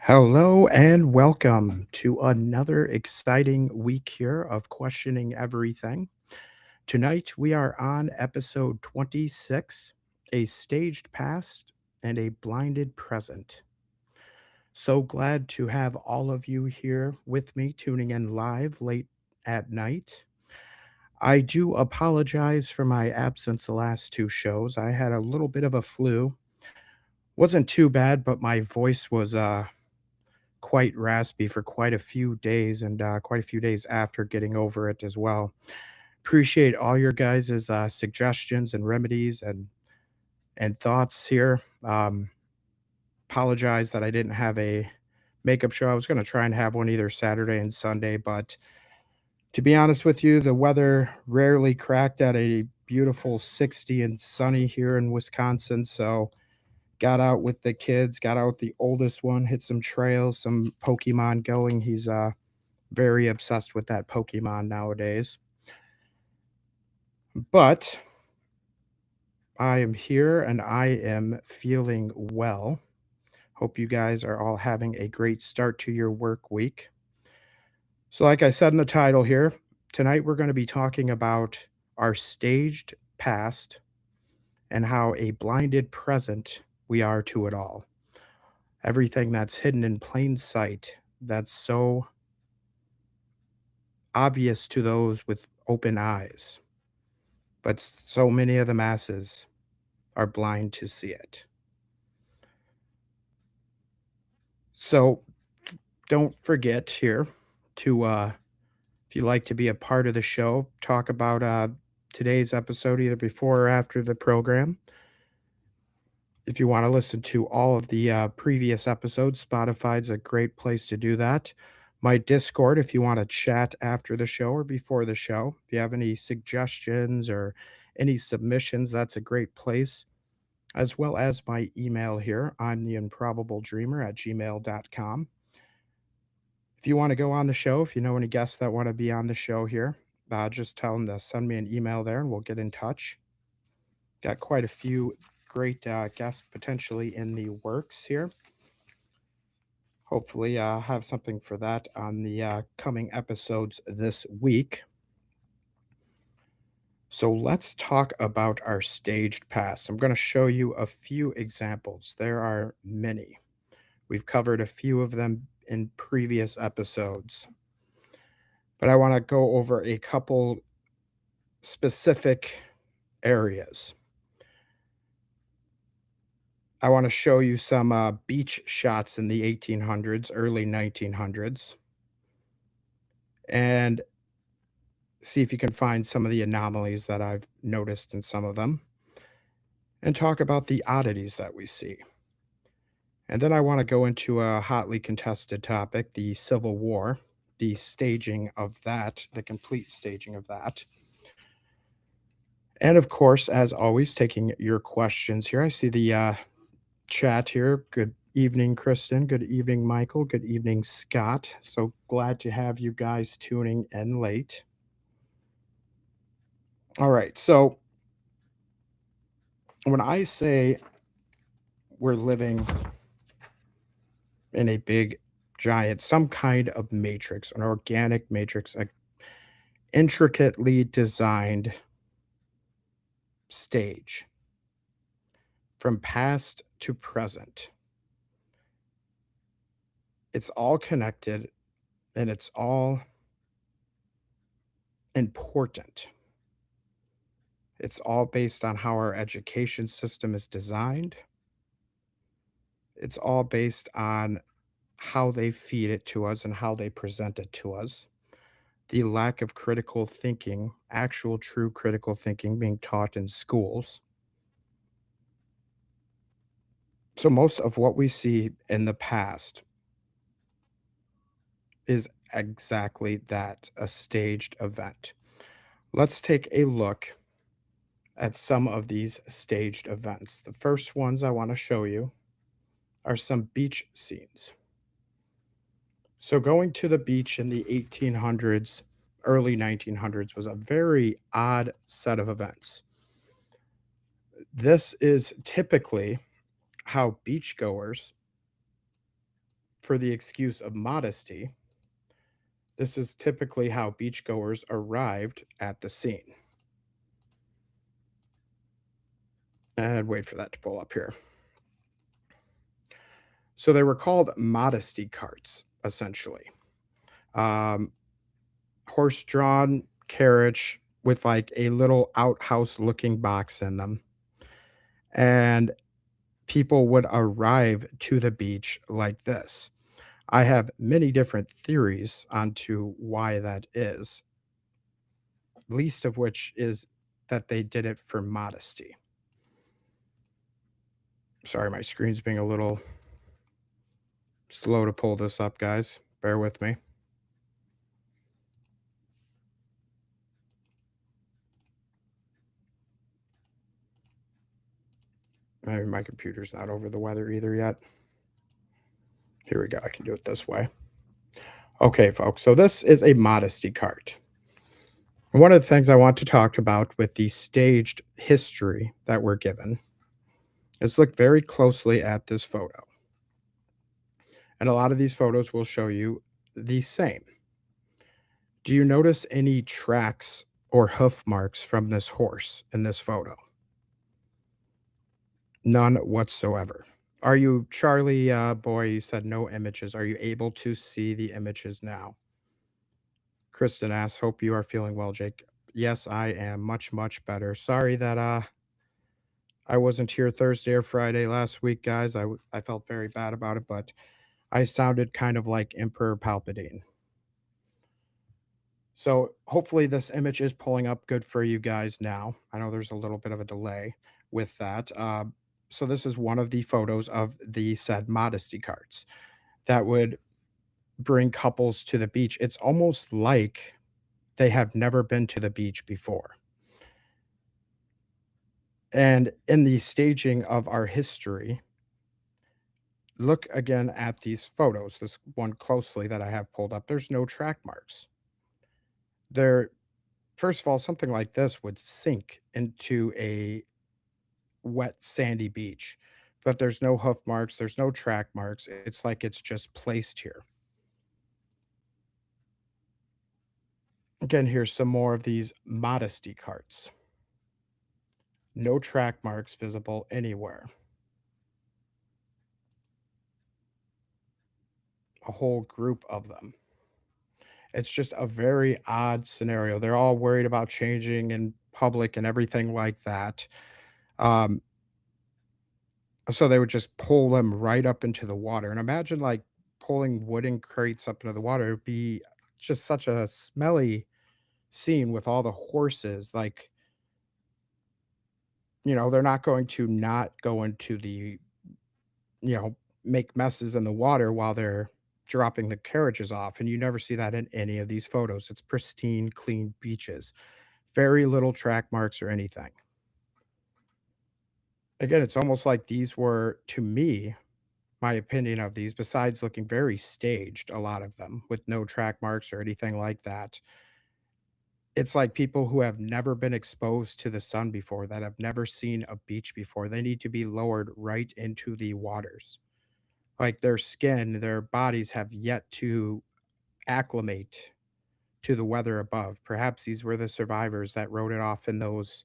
Hello and welcome to another exciting week here of questioning everything. Tonight we are on episode 26, a staged past and a blinded present. So glad to have all of you here with me tuning in live late at night. I do apologize for my absence the last two shows. I had a little bit of a flu. Wasn't too bad, but my voice was quite raspy for quite a few days and quite a few days after getting over it as well. Appreciate all your guys' suggestions and remedies and thoughts here. Apologize that I didn't have a makeup show. I was going to try and have one either Saturday and Sunday, but to be honest with you, the weather rarely cracked at a beautiful 60 and sunny here in Wisconsin. So got out with the kids, got out with the oldest one, hit some trails, some Pokemon going. He's very obsessed with that Pokemon nowadays. But I am here and I am feeling well. Hope you guys are all having a great start to your work week. So, like I said in the title here, tonight we're going to be talking about our staged past and how a blinded present we are to it all. Everything that's hidden in plain sight, that's so obvious to those with open eyes, but so many of the masses are blind to see it. So don't forget here to, if you like to be a part of the show, talk about today's episode either before or after the program. If you want to listen to all of the previous episodes, Spotify's a great place to do that. My Discord, if you want to chat after the show or before the show, if you have any suggestions or any submissions, that's a great place. As well as my email here. I'm the improbable dreamer at gmail.com. If you want to go on the show, if you know any guests that want to be on the show here, just tell them to send me an email there and we'll get in touch. Got quite a few great guests potentially in the works here. Hopefully, have something for that on the coming episodes this week. So let's talk about our staged past. I'm going to show you a few examples. There are many. We've covered a few of them in previous episodes, but I want to go over a couple specific areas. I want to show you some beach shots in the 1800s, early 1900s, and see if you can find some of the anomalies that I've noticed in some of them, and talk about the oddities that we see. And then I want to go into a hotly contested topic, the Civil War, the staging of that, the complete staging of that. And of course, as always, taking your questions here. I see the chat here. Good evening, Kristen. Good evening, Michael. Good evening, Scott. So glad to have you guys tuning in late. All right. So when I say we're living in a big, giant, some kind of matrix, an organic matrix, an intricately designed stage from past to present. It's all connected and it's all important. It's all based on how our education system is designed. It's all based on how they feed it to us and how they present it to us. The lack of critical thinking, actual true critical thinking being taught in schools. So most of what we see in the past is exactly that, a staged event. Let's take a look at some of these staged events. The first ones I want to show you are some beach scenes. So going to the beach in the 1800s, early 1900s was a very odd set of events. This is typically how beachgoers for the excuse of modesty, this is typically how beachgoers arrived at the scene. And wait for that to pull up here. So they were called modesty carts, essentially. Um, Horse-drawn carriage with like a little outhouse looking box in them. And people would arrive to the beach like this. I have many different theories onto why that is, least of which is that they did it for modesty. Sorry, my screen's being a little slow to pull this up, guys. Bear with me. Maybe my computer's not over the weather either yet. Here we go. I can do it this way. Okay, folks. So this is a modesty cart. One of the things I want to talk about with the staged history that we're given is look very closely at this photo. And a lot of these photos will show you the same. Do you notice any tracks or hoof marks from this horse in this photo? None whatsoever. Are you, Charlie boy, you said no images. Are you able to see the images now? Kristen asks, hope you are feeling well, Jake. Yes, I am much, much better. Sorry that I wasn't here Thursday or Friday last week, guys. I felt very bad about it, but I sounded kind of like Emperor Palpatine. So hopefully this image is pulling up good for you guys now. I know there's a little bit of a delay with that. So this is one of the photos of the said modesty carts that would bring couples to the beach. It's almost like they have never been to the beach before. And in the staging of our history, look again at these photos, this one closely that I have pulled up. There's no track marks. There, first of all, something like this would sink into a wet, sandy beach, but there's no hoof marks, there's no track marks. It's like it's just placed here. Again, here's some more of these modesty carts. No track marks visible anywhere. A whole group of them. It's just a very odd scenario. They're all worried about changing in public and everything like that. Um, so they would just pull them right up into the water. And imagine like pulling wooden crates up into the water. It'd be just such a smelly scene with all the horses. Like, they're not going to not go into the, you know, make messes in the water while they're dropping the carriages off. And you never see that in any of these photos. It's pristine, clean beaches. Very little track marks or anything. Again, it's almost like these were, to me, my opinion of these, besides looking very staged, a lot of them with no track marks or anything like that. It's like people who have never been exposed to the sun before, that have never seen a beach before. They need to be lowered right into the waters. Like their skin, their bodies have yet to acclimate to the weather above. Perhaps these were the survivors that wrote it off in those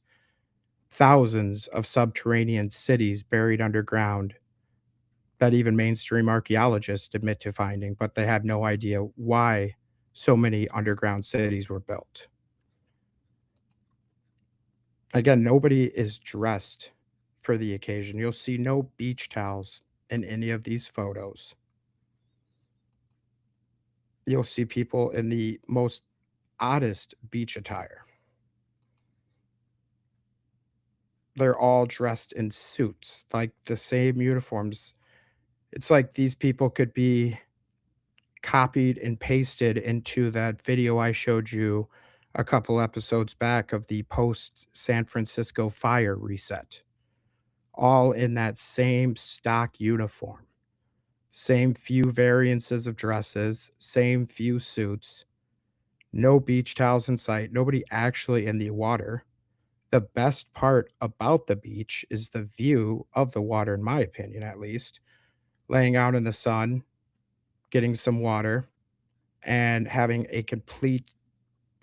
thousands of subterranean cities buried underground that even mainstream archaeologists admit to finding, but they have no idea why so many underground cities were built. Again, nobody is dressed for the occasion. You'll see no beach towels in any of these photos. You'll see people in the most oddest beach attire. They're all dressed in suits, like the same uniforms. It's like these people could be copied and pasted into that video I showed you a couple episodes back of the post San Francisco fire reset, all in that same stock uniform, same few variances of dresses, same few suits, no beach towels in sight, nobody actually in the water. The best part about the beach is the view of the water, in my opinion, at least, laying out in the sun, getting some water, and having a complete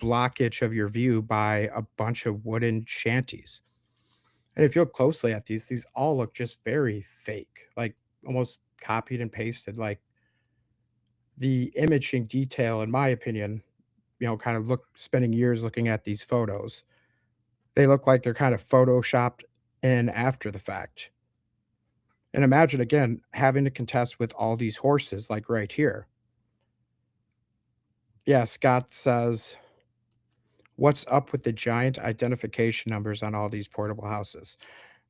blockage of your view by a bunch of wooden shanties. And if you look closely at these all look just very fake, like almost copied and pasted. Like the imaging detail, in my opinion, kind of look spending years looking at these photos. They look like they're kind of photoshopped in after the fact. And imagine again having to contest with all these horses, like right here. Yeah, Scott says, what's up with the giant identification numbers on all these portable houses?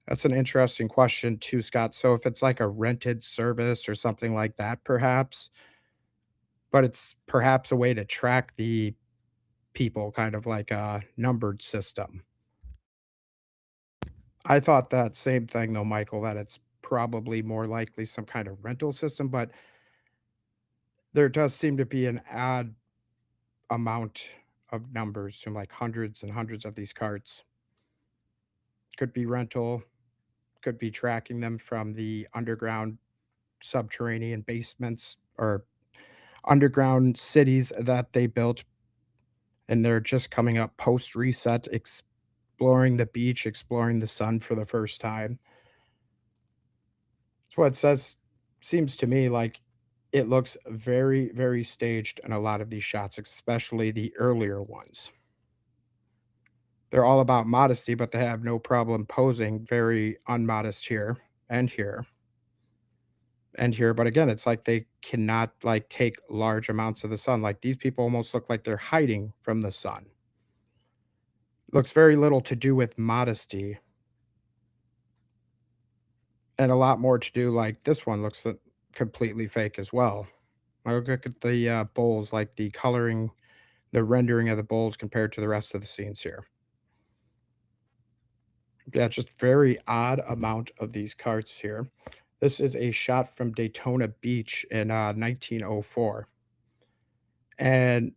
That's an interesting question too, Scott. So if it's like a rented service or something like that, perhaps, but it's perhaps a way to track the people, kind of like a numbered system. I thought that same thing though, Michael, that it's probably more likely some kind of rental system, but there does seem to be an odd amount of numbers from like hundreds and hundreds of these carts. Could be rental, could be tracking them from the underground subterranean basements or underground cities that they built, and they're just coming up post reset, exploring the beach, exploring the sun for the first time. It's what it says. Seems to me like it looks very, very staged in a lot of these shots, especially the earlier ones. They're all about modesty, but they have no problem posing very unmodest here and here and here. But again, it's like they cannot like take large amounts of the sun. Like these people almost look like they're hiding from the sun. Looks very little to do with modesty and a lot more to do, like this one looks completely fake as well. Look at the bowls, like the coloring, the rendering of the bowls compared to the rest of the scenes here. Yeah, just very odd amount of these carts here. This is a shot from Daytona Beach in 1904. And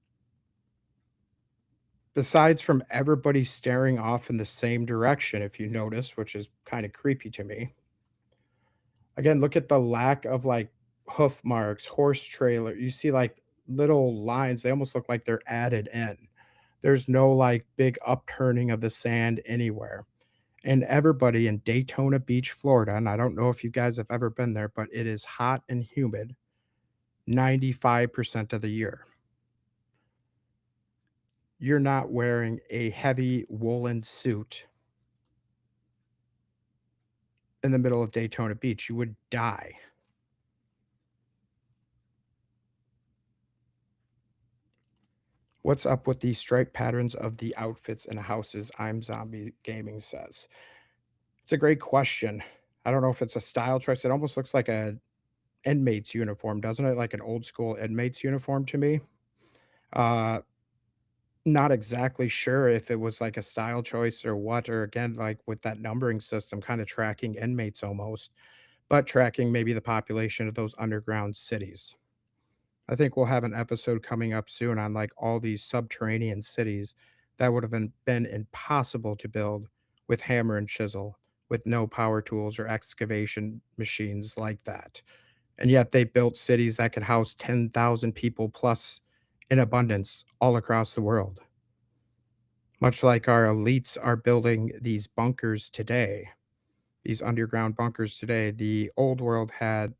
besides from everybody staring off in the same direction, if you notice, which is kind of creepy to me. Again, look at the lack of like hoof marks, horse trailer. You see like little lines, they almost look like they're added in. There's no like big upturning of the sand anywhere. And everybody in Daytona Beach, Florida, and I don't know if you guys have ever been there, but it is hot and humid 95% of the year. You're not wearing a heavy woolen suit in the middle of Daytona Beach. You would die. What's up with the stripe patterns of the outfits and houses? I'm Zombie Gaming says. It's a great question. I don't know if it's a style choice. It almost looks like a inmate's uniform, doesn't it? Like an old school inmate's uniform to me. Uh, Not exactly sure if it was like a style choice or what, or again, like with that numbering system, kind of tracking inmates almost, but tracking maybe the population of those underground cities. I think we'll have an episode coming up soon on like all these subterranean cities that would have been impossible to build with hammer and chisel, with no power tools or excavation machines like that. And yet they built cities that could house 10,000 people plus in abundance all across the world. Much like our elites are building these bunkers today, these underground bunkers today, the old world had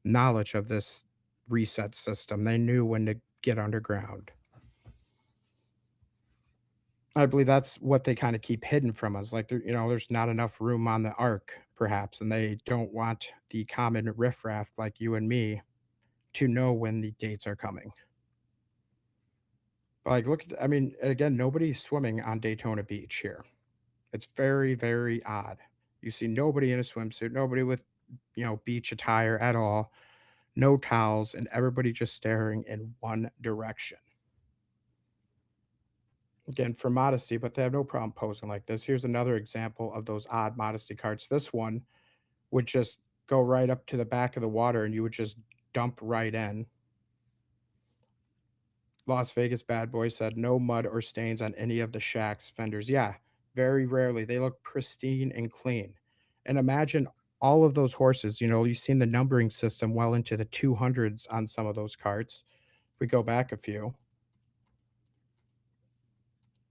knowledge of this reset system. They knew when to get underground. I believe that's what they kind of keep hidden from us. Like, there's not enough room on the ark, perhaps, and they don't want the common riffraff like you and me to know when the dates are coming. Like, look at, I mean, again, nobody's swimming on Daytona Beach here. It's very, very odd. You see nobody in a swimsuit, nobody with, beach attire at all, no towels, and everybody just staring in one direction. Again, for modesty, but they have no problem posing like this. Here's another example of those odd modesty cards. This one would just go right up to the back of the water and you would just dump right in. Las Vegas Bad Boy said no mud or stains on any of the Shaq's fenders. Yeah, very rarely. They look pristine and clean. And imagine all of those horses, you've seen the numbering system well into the 200s on some of those carts. If we go back a few,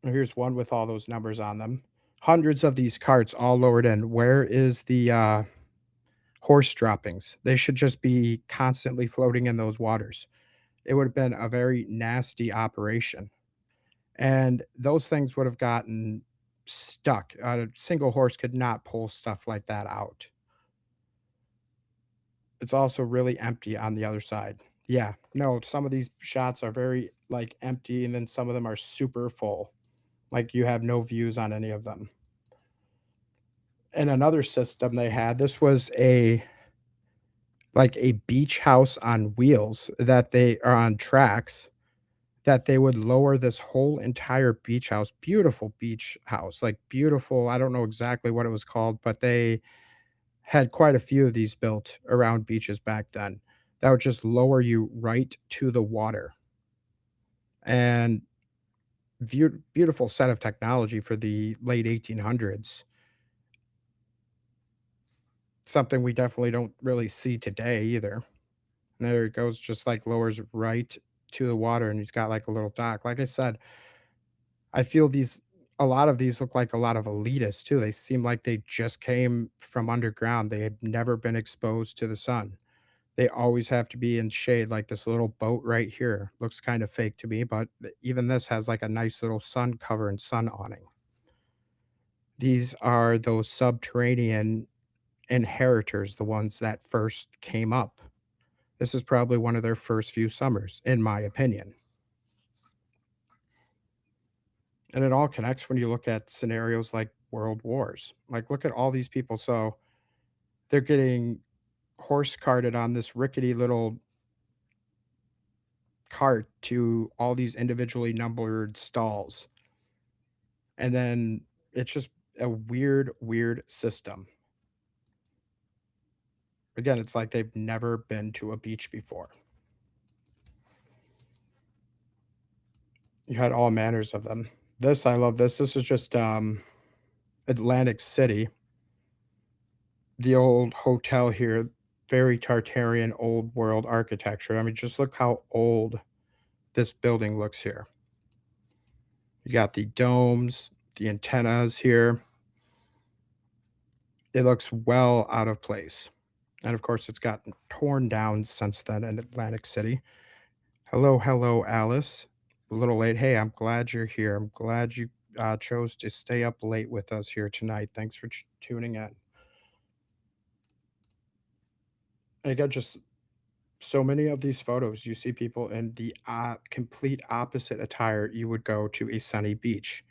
here's one with all those numbers on them. Hundreds of these carts all lowered in. Where is the horse droppings? They should just be constantly floating in those waters. It would have been a very nasty operation. And those things would have gotten stuck. A single horse could not pull stuff like that out. It's also really empty on the other side. Yeah, no, some of these shots are very, like, empty, and then some of them are super full. Like, you have no views on any of them. And another system they had, this was a beach house on wheels that they are on tracks, that they would lower this whole entire beach house, beautiful beach house, like, beautiful, I don't know exactly what it was called, but they had quite a few of these built around beaches back then that would just lower you right to the water. And beautiful set of technology for the late 1800s. Something we definitely don't really see today either. And there it goes, just like lowers right to the water, and he's got like a little dock. Like I said, I feel a lot of these look like a lot of elitists too. They seem like they just came from underground. They had never been exposed to the sun. They always have to be in shade, like this little boat right here. Looks kind of fake to me, but even this has like a nice little sun cover and sun awning. These are those subterranean inheritors, the ones that first came up. This is probably one of their first few summers, in my opinion. And it all connects when you look at scenarios like world wars. Like, look at all these people. So they're getting horse carted on this rickety little cart to all these individually numbered stalls. And then it's just a weird, weird system. Again, it's like they've never been to a beach before. You had all manners of them. This, I love this. This is just Atlantic City, the old hotel here, very Tartarian old world architecture. I mean, just look how old this building looks here. You got the domes, the antennas here. It looks well out of place. And of course, it's gotten torn down since then in Atlantic City. Hello, hello, Alice. A little late. Hey, I'm glad you're here. I'm glad you chose to stay up late with us here tonight. Thanks for tuning in. I got just so many of these photos. You see people in the complete opposite attire you would go to a sunny beach.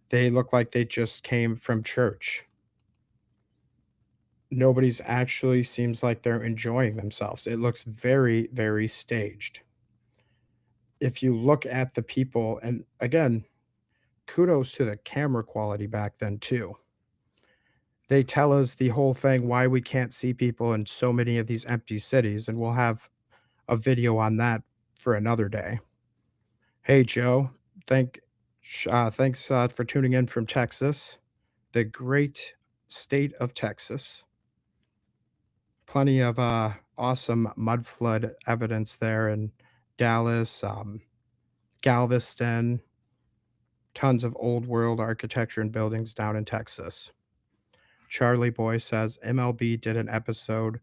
They look like they just came from church. Nobody's actually seems like they're enjoying themselves. It looks very, very staged. If you look at the people, and again, kudos to the camera quality back then too. They tell us the whole thing why we can't see people in so many of these empty cities, and we'll have a video on that for another day. Hey Joe, thanks for tuning in from Texas, the great state of Texas. Plenty of awesome mud flood evidence there in Dallas, Galveston, tons of old world architecture and buildings down in Texas. Charlie Boy says MLB did an episode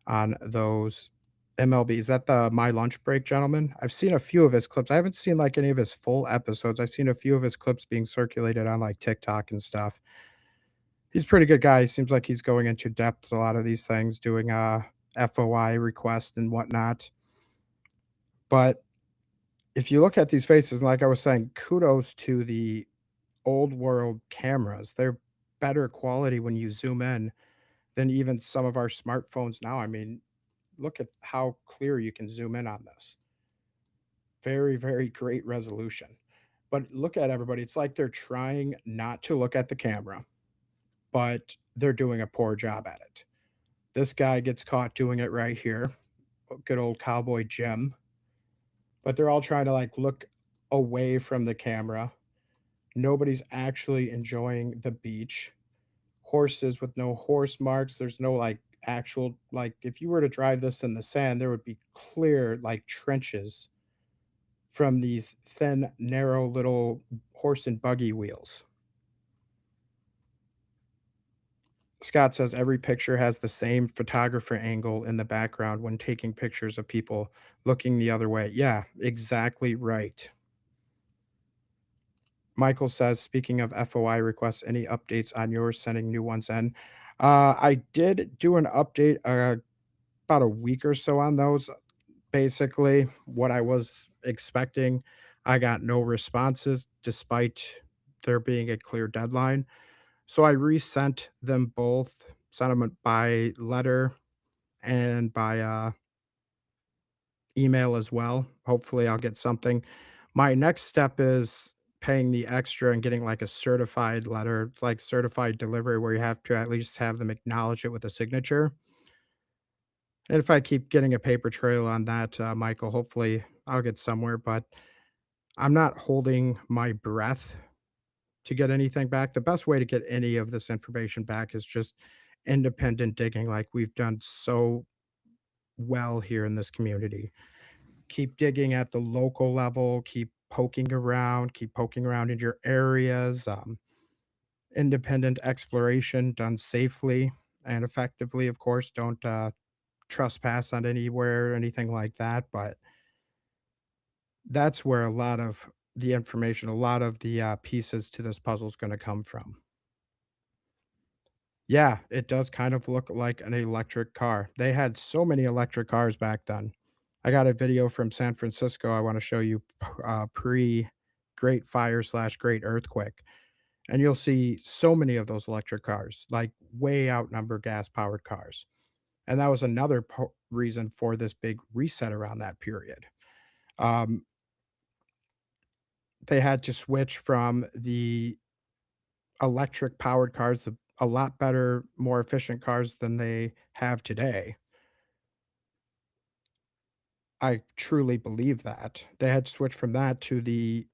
on those. MLB, is that the My Lunch Break gentleman? I've seen a few of his clips. I haven't seen like any of his full episodes. I've seen a few of his clips being circulated on like TikTok and stuff. He's a pretty good guy. He seems like he's going into depth a lot of these things, doing FOI requests and whatnot. But if you look at these faces, like I was saying, kudos to the old world cameras. They're better quality when you zoom in than even some of our smartphones now. I mean, look at how clear you can zoom in on this. Very, very great resolution. But look at everybody. It's like they're trying not to look at the camera, but they're doing a poor job at it. This guy gets caught doing it right here. Good old cowboy Jim. But they're all trying to like look away from the camera. Nobody's actually enjoying the beach. Horses with no horse marks. There's no like actual, like, if you were to drive this in the sand, there would be clear, like, trenches from these thin, narrow little horse and buggy wheels. Scott says every picture has the same photographer angle in the background when taking pictures of people looking the other way. Yeah, exactly right. Michael says, speaking of FOI requests, any updates on yours sending new ones in? I did do an update about a week or so on those. Basically, what I was expecting, I got no responses despite there being a clear deadline. So I resent them both, sent them by letter and by email as well. Hopefully, I'll get something. My next step is paying the extra and getting like a certified letter, like certified delivery, where you have to at least have them acknowledge it with a signature. And if I keep getting a paper trail on that, Michael, hopefully I'll get somewhere. But I'm not holding my breath to get anything back. The best way to get any of this information back is just independent digging, like we've done so well here in this community. Keep digging at the local level, keep poking around in your areas. Independent exploration done safely and effectively, of course. Don't trespass on anywhere or anything like that. But that's where a lot of the information, a lot of the pieces to this puzzle is going to come from. Yeah, it does kind of look like an electric car. They had so many electric cars back then. I got a video from San Francisco I want to show you pre Great Fire slash Great Earthquake. And you'll see so many of those electric cars, like way outnumber gas powered cars. And that was another reason for this big reset around that period. Um, they had to switch from the electric powered cars, a lot better, more efficient cars than they have today. I truly believe that. They had to switch from that to the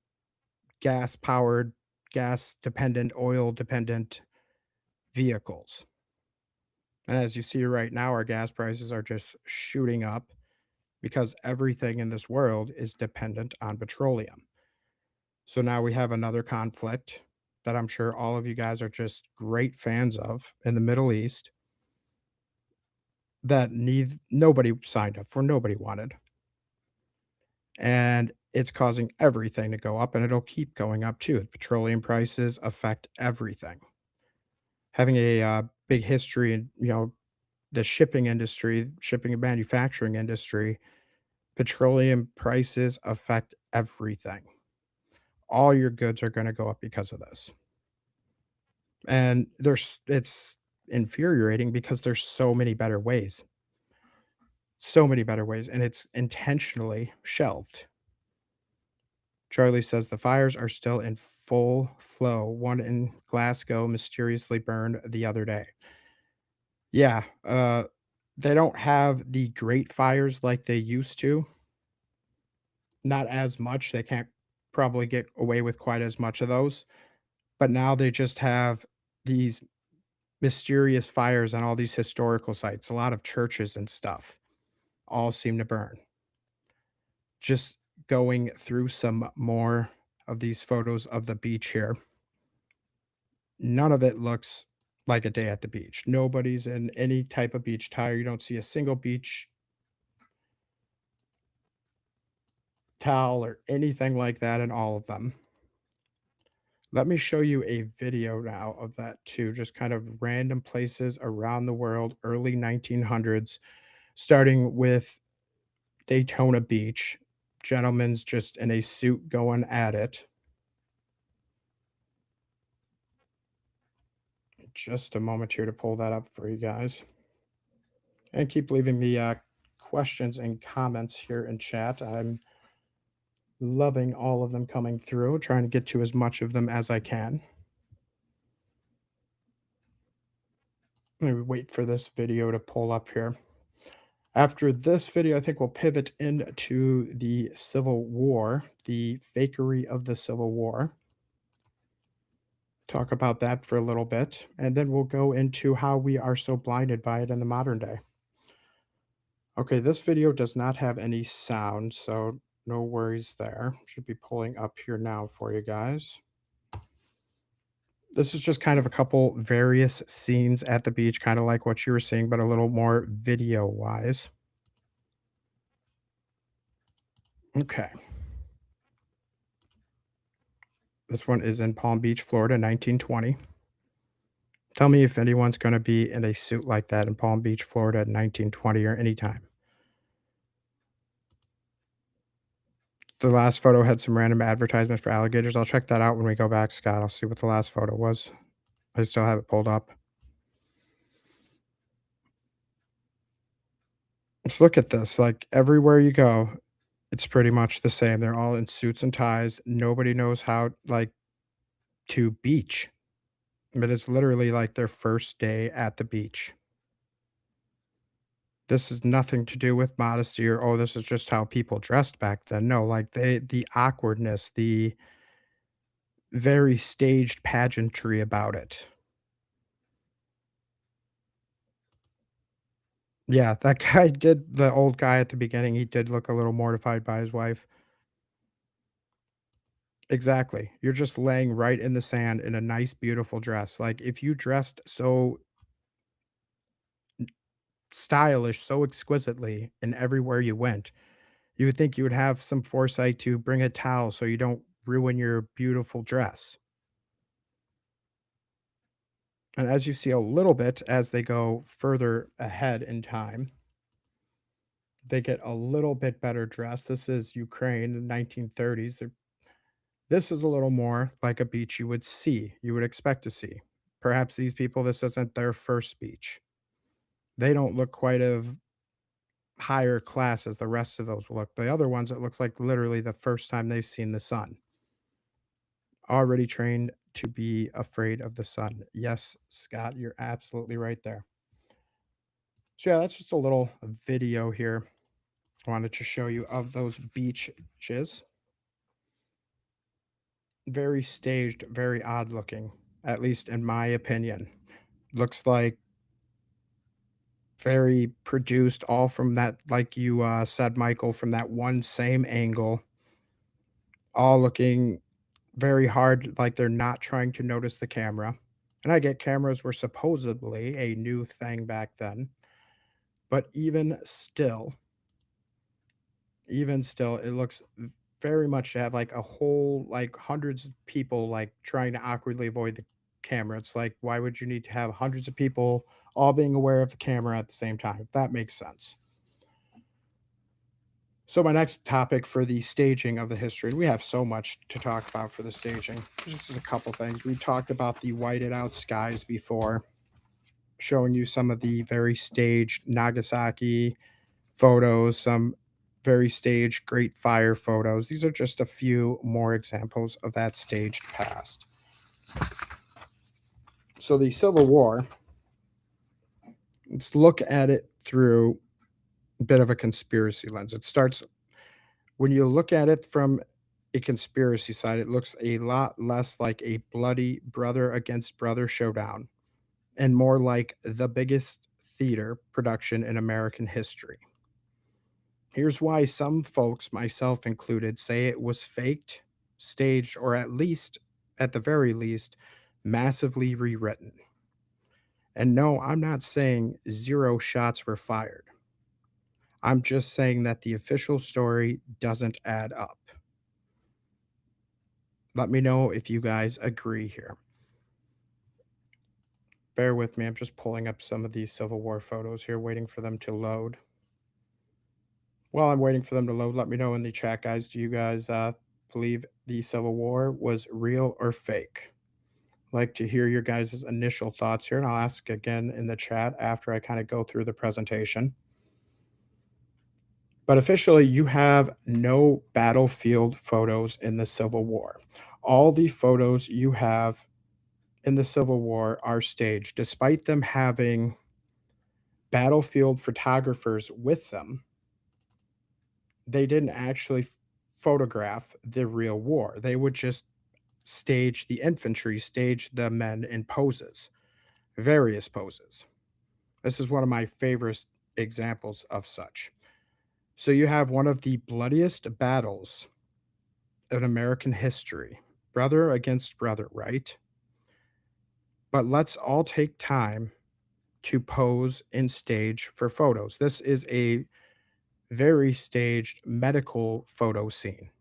gas powered, gas dependent, oil dependent vehicles. And as you see right now, our gas prices are just shooting up because everything in this world is dependent on petroleum. So now we have another conflict that I'm sure all of you guys are just great fans of in the Middle East that nobody signed up for, nobody wanted. And it's causing everything to go up and it'll keep going up too. Petroleum prices affect everything. Having a big history in, the shipping industry, shipping and manufacturing industry, petroleum prices affect everything. All your goods are going to go up because of this. And it's infuriating because there's so many better ways. So many better ways and it's intentionally shelved. Charlie says the fires are still in full flow. One in Glasgow mysteriously burned the other day. Yeah, they don't have the great fires like they used to. Not as much. They can't probably get away with quite as much of those. But now they just have these mysterious fires on all these historical sites. A lot of churches and stuff all seem to burn. Just going through some more of these photos of the beach here. None of it looks like a day at the beach. Nobody's in any type of beach attire. You don't see a single beach towel or anything like that in all of them. Let me show you a video now of that too, just kind of random places around the world, early 1900s, starting with Daytona Beach. Gentleman's just in a suit going at it. Just a moment here to pull that up for you guys. And keep leaving the questions and comments here in chat. I'm loving all of them coming through, trying to get to as much of them as I can. Let me wait for this video to pull up here. After this video, I think we'll pivot into the Civil War, the fakery of the Civil War. talk about that for a little bit, and then we'll go into how we are so blinded by it in the modern day. Okay, this video does not have any sound, so no worries there. Should be pulling up here now for you guys. This is just kind of a couple various scenes at the beach, kind of like what you were seeing, but a little more video wise. Okay, this one is in Palm Beach, Florida, 1920. Tell me if anyone's going to be in a suit like that in Palm Beach, Florida, in 1920 or anytime. The last photo had some random advertisement for alligators. I'll check that out when we go back, Scott. I'll see what the last photo was. I still have it pulled up. Just look at this. Like everywhere you go, it's pretty much the same. They're all in suits and ties. Nobody knows how like to beach. But it's literally like their first day at the beach. This is nothing to do with modesty or oh, this is just how people dressed back then. No, like the awkwardness, the very staged pageantry about it. Yeah, that guy did the old guy at the beginning, he did look a little mortified by his wife. Exactly. You're just laying right in the sand in a nice, beautiful dress. Like, if you dressed so stylish, so exquisitely in everywhere you went, you would think you would have some foresight to bring a towel so you don't ruin your beautiful dress. And as you see a little bit as they go further ahead in time, they get a little bit better dressed. This is Ukraine, the 1930s. This is a little more like a beach you would see, you would expect to see. Perhaps these people, this isn't their first beach. They don't look quite of higher class as the rest of those look. The other ones, it looks like literally the first time they've seen the sun. Already trained to be afraid of the sun. Yes, Scott, you're absolutely right there. So yeah, that's just a little video here. I wanted to show you of those beaches. Very staged, very odd looking, at least in my opinion. Looks like very produced, all from that, like you said, Michael, from that one same angle, all looking very hard, like they're not trying to notice the camera. And I get cameras were supposedly a new thing back then, but even still, it looks very much to have like a whole, like hundreds of people like trying to awkwardly avoid the camera. It's like, why would you need to have hundreds of people all being aware of the camera at the same time? If that makes sense. So my next topic for the staging of the history, and we have so much to talk about for the staging. Just a couple things. We talked about the whited out skies before, showing you some of the very staged Nagasaki photos, some very staged Great Fire photos. These are just a few more examples of that staged past. So the Civil War, let's look at it through a bit of a conspiracy lens. It starts when you look at it from a conspiracy side, it looks a lot less like a bloody brother against brother showdown and more like the biggest theater production in American history. Here's why some folks, myself included, say it was faked, staged, or at the very least, massively rewritten. And no, I'm not saying zero shots were fired. I'm just saying that the official story doesn't add up. Let me know if you guys agree here. Bear with me. I'm just pulling up some of these Civil War photos here, waiting for them to load. While I'm waiting for them to load, let me know in the chat, guys. Do you guys believe the Civil War was real or fake? I'd like to hear your guys' initial thoughts here, and I'll ask again in the chat after I kind of go through the presentation. But officially, you have no battlefield photos in the Civil War. All the photos you have in the Civil War are staged, despite them having battlefield photographers with them. They didn't actually photograph the real war. They would just stage the infantry, stage the men in poses, various poses. This is one of my favorite examples of such. So you have one of the bloodiest battles in American history, brother against brother, right? But let's all take time to pose and stage for photos. This is a very staged medical photo scene.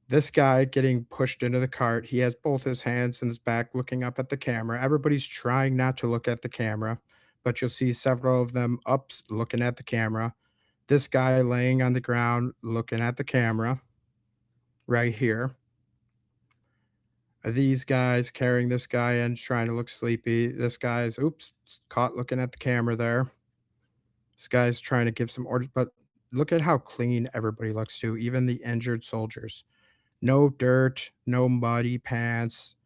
This guy getting pushed into the cart, he has both his hands in his back looking up at the camera. Everybody's trying not to look at the camera, but you'll see several of them ups looking at the camera. This guy laying on the ground looking at the camera right here. These guys carrying this guy in, trying to look sleepy. This guy's, oops, caught looking at the camera there. This guy's trying to give some orders, but look at how clean everybody looks too, even the injured soldiers. No dirt, no muddy pants,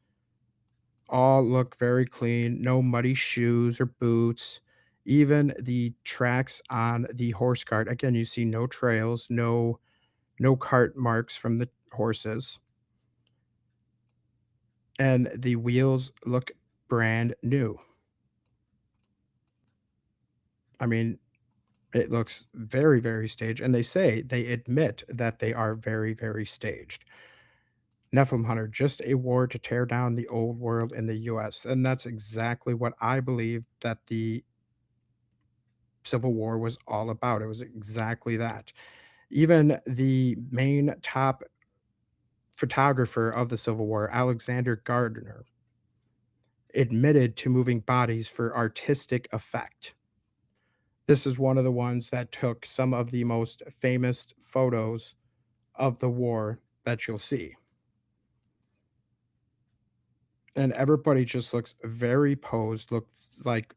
all look very clean, no muddy shoes or boots. Even the tracks on the horse cart, again, you see no trails, no cart marks from the horses, and the wheels look brand new. I mean, it looks very, very staged, and they admit that they are very, very staged. Nephilim Hunter, just a war to tear down the old world in the US, and that's exactly what I believe that the Civil War was all about. It was exactly that. Even the main top photographer of the Civil War, Alexander Gardner, admitted to moving bodies for artistic effect. This is one of the ones that took some of the most famous photos of the war that you'll see. And everybody just looks very posed, looks like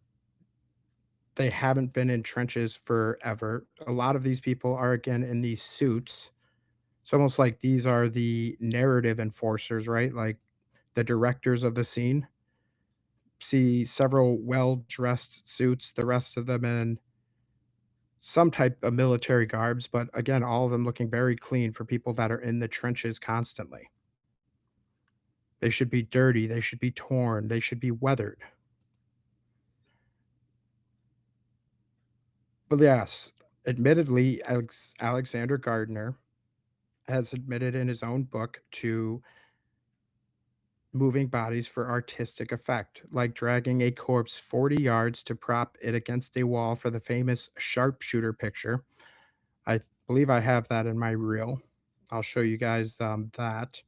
they haven't been in trenches forever. A lot of these people are again in these suits. It's almost like these are the narrative enforcers, right? Like the directors of the scene. See several well-dressed suits, the rest of them in some type of military garbs, but again, all of them looking very clean for people that are in the trenches constantly. They should be dirty, they should be torn, they should be weathered. But yes, admittedly, Alexander Gardner has admitted in his own book to moving bodies for artistic effect, like dragging a corpse 40 yards to prop it against a wall for the famous sharpshooter picture. I believe I have that in my reel. I'll show you guys that.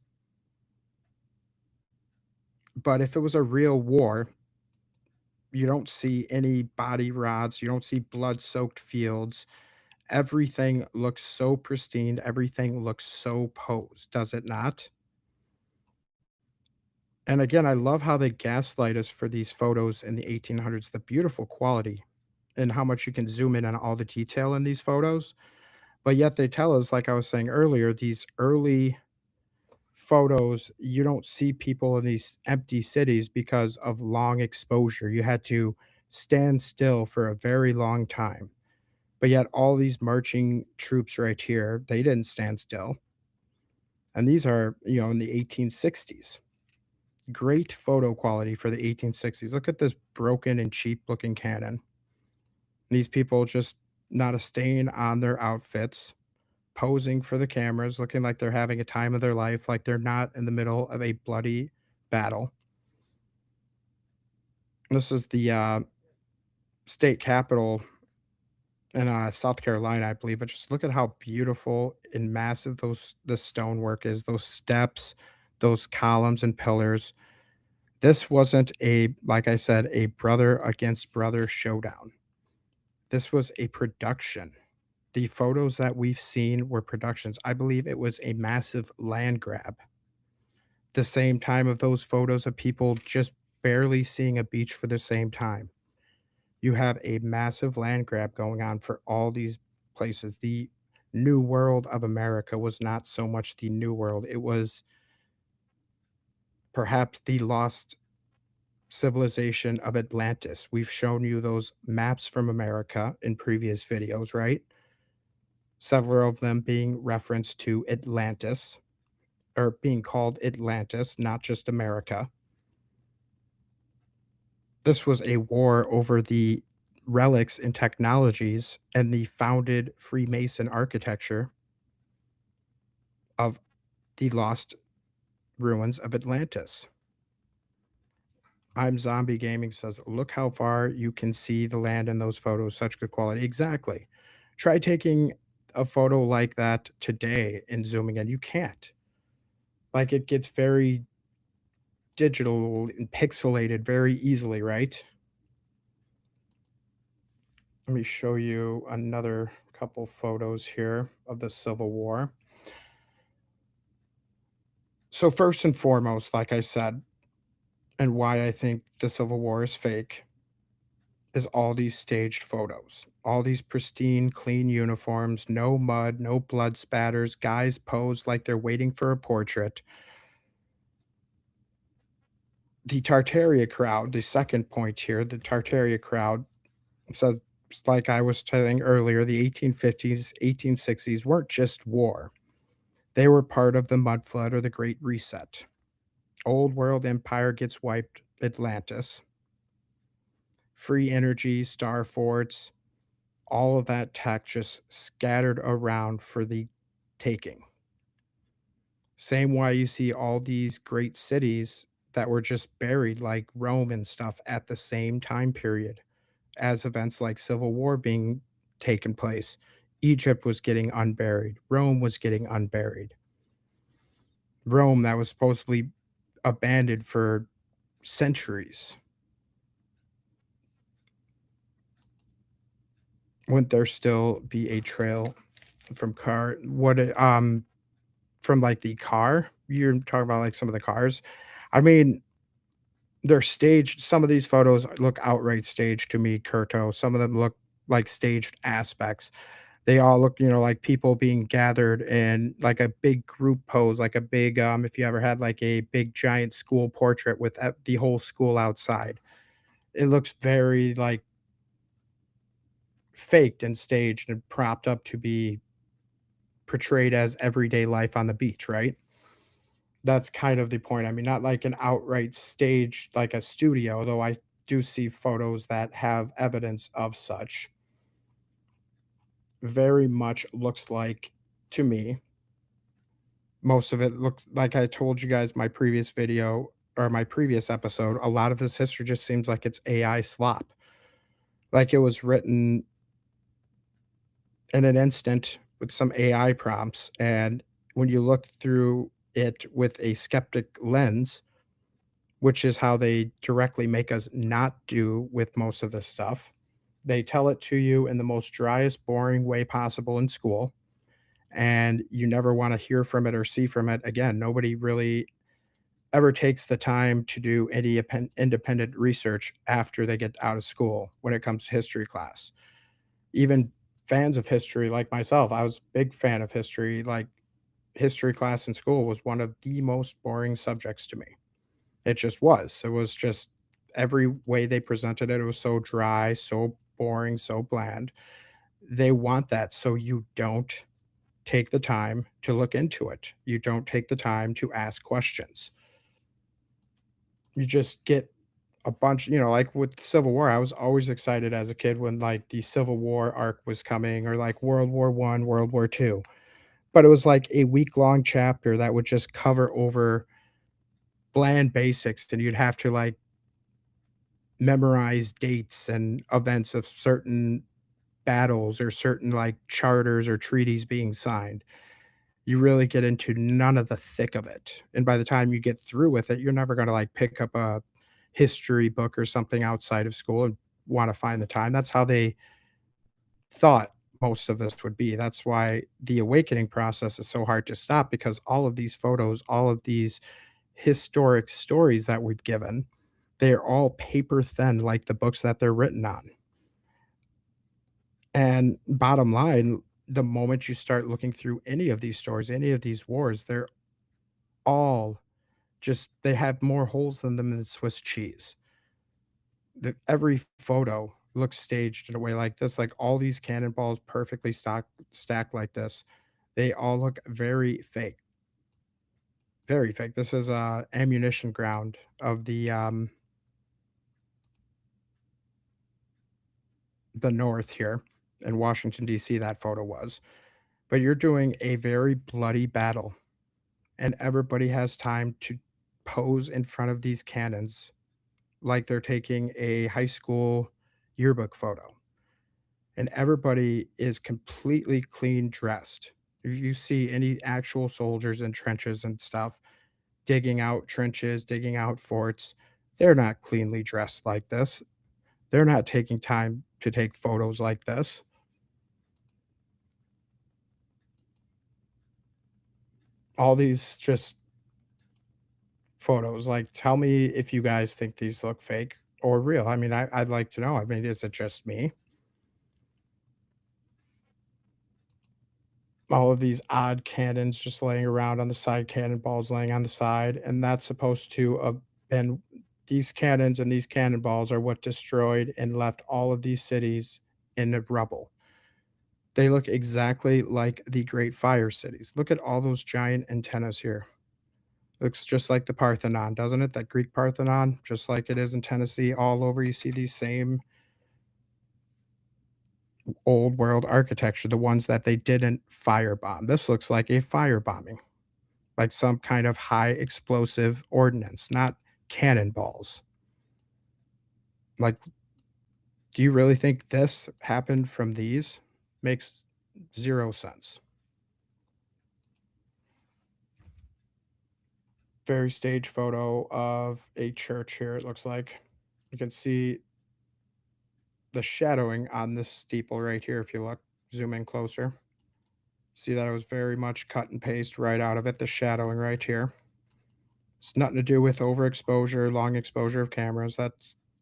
But if it was a real war, you don't see any body rods, you don't see blood soaked fields. Everything looks so pristine, everything looks so posed, does it not? And again, I love how they gaslight us for these photos in the 1800s, the beautiful quality and how much you can zoom in on all the detail in these photos. But yet they tell us, like I was saying earlier, these early photos, you don't see people in these empty cities because of long exposure. You had to stand still for a very long time. But yet all these marching troops right here, they didn't stand still. And these are, in the 1860s. Great photo quality for the 1860s. Look at this broken and cheap looking cannon. These people just not a stain on their outfits, posing for the cameras, looking like they're having a time of their life, like they're not in the middle of a bloody battle. This is the state capitol in South Carolina, I believe. But just look at how beautiful and massive the stonework is, those steps, those columns and pillars. This wasn't a, like I said, a brother against brother showdown. This was a production. The photos that we've seen were productions. I believe it was a massive land grab. The same time of those photos of people just barely seeing a beach for the same time. You have a massive land grab going on for all these places. The New World of America was not so much the New World. It was perhaps the lost civilization of Atlantis. We've shown you those maps from America in previous videos, right? Several of them being referenced to Atlantis. or being called Atlantis, not just America. This was a war over the relics and technologies and the founded Freemason architecture of the lost ruins of Atlantis. I'm Zombie Gaming says, look how far you can see the land in those photos, such good quality. Exactly. Try taking a photo like that today and zooming in. You can't. Like it gets very digital and pixelated very easily, right? Let me show you another couple photos here of the Civil War. So, first and foremost, like I said, and why I think the Civil War is fake is all these staged photos, all these pristine, clean uniforms, no mud, no blood spatters, guys posed like they're waiting for a portrait. The Tartaria crowd, the second point here, the Tartaria crowd says, like I was telling earlier, the 1850s, 1860s weren't just war. They were part of the mud flood or the Great Reset. Old World Empire gets wiped, Atlantis. Free energy, star forts, all of that tech just scattered around for the taking. Same why you see all these great cities that were just buried like Rome and stuff at the same time period as events like Civil War being taken place. Egypt was getting unburied. Rome was getting unburied. Rome that was supposedly abandoned for centuries. Wouldn't there still be a trail from car what from, like, the car? You're talking about, like, some of the cars? I mean, they're staged some of these photos look outright staged to me, Kurto. Some of them look like staged aspects. They all look, like people being gathered in, like, a big group pose, like a big, if you ever had, like, a big giant school portrait with, the whole school outside. It looks very, like, faked and staged and propped up to be portrayed as everyday life on the beach, right? That's kind of the point. I mean, not like an outright stage, like a studio, though I do see photos that have evidence of such. Very much looks like, to me, most of it looks like I told you guys my previous video or my previous episode, a lot of this history just seems like it's AI slop. Like it was written in an instant with some AI prompts. And when you look through it with a skeptic lens, which is how they directly make us not do with most of this stuff, they tell it to you in the most driest, boring way possible in school. And you never want to hear from it or see from it again. Nobody really ever takes the time to do any independent research after they get out of school when it comes to history class. Even fans of history like myself, I was a big fan of history. Like history class in school was one of the most boring subjects to me. It just was. It was just every way they presented it, it was so dry, so boring, so bland. They want that so you don't take the time to look into it. You don't take the time to ask questions. You just get a bunch, like with the Civil War, I was always excited as a kid when like the Civil War arc was coming or like World War One, World War Two. But it was like a week-long chapter that would just cover over bland basics, and you'd have to like memorize dates and events of certain battles or certain like charters or treaties being signed. You really get into none of the thick of it. And by the time you get through with it, you're never going to like pick up a history book or something outside of school and want to find the time. That's how they thought most of this would be. That's why the awakening process is so hard to stop because all of these photos, all of these historic stories that we've given, they're all paper thin like the books that they're written on. And bottom line, the moment you start looking through any of these stories, any of these wars, they're all just they have more holes in them than Swiss cheese. Every photo looks staged in a way like this, like all these cannonballs perfectly stacked like this. They all look very fake. Very fake. This is a ammunition ground of the North here in Washington, D.C., that photo was. But you're doing a very bloody battle, and everybody has time to pose in front of these cannons like they're taking a high school yearbook photo. And everybody is completely clean dressed. If you see any actual soldiers in trenches and stuff, digging out trenches, digging out forts, they're not cleanly dressed like this. They're not taking time to take photos like this. All these just photos, like, tell me if you guys think these look fake or real. I mean, I'd like to know. I mean, is it just me? All of these odd cannons just laying around on the side, cannonballs laying on the side, and that's supposed to and these cannons and these cannonballs are what destroyed and left all of these cities in the rubble. They look exactly like the Great Fire cities. Look at all those giant antennas here. Looks just like the Parthenon, doesn't it? That Greek Parthenon, just like it is in Tennessee, all over. You see these same old world architecture, the ones that they didn't firebomb. This looks like a firebombing, like some kind of high explosive ordnance, not cannonballs. Like, do you really think this happened from these? Makes zero sense. Very stage photo of a church here, it looks like. You can see the shadowing on this steeple right here if you look, zoom in closer. See that it was very much cut and paste right out of it, the shadowing right here. It's nothing to do with overexposure, long exposure of cameras. That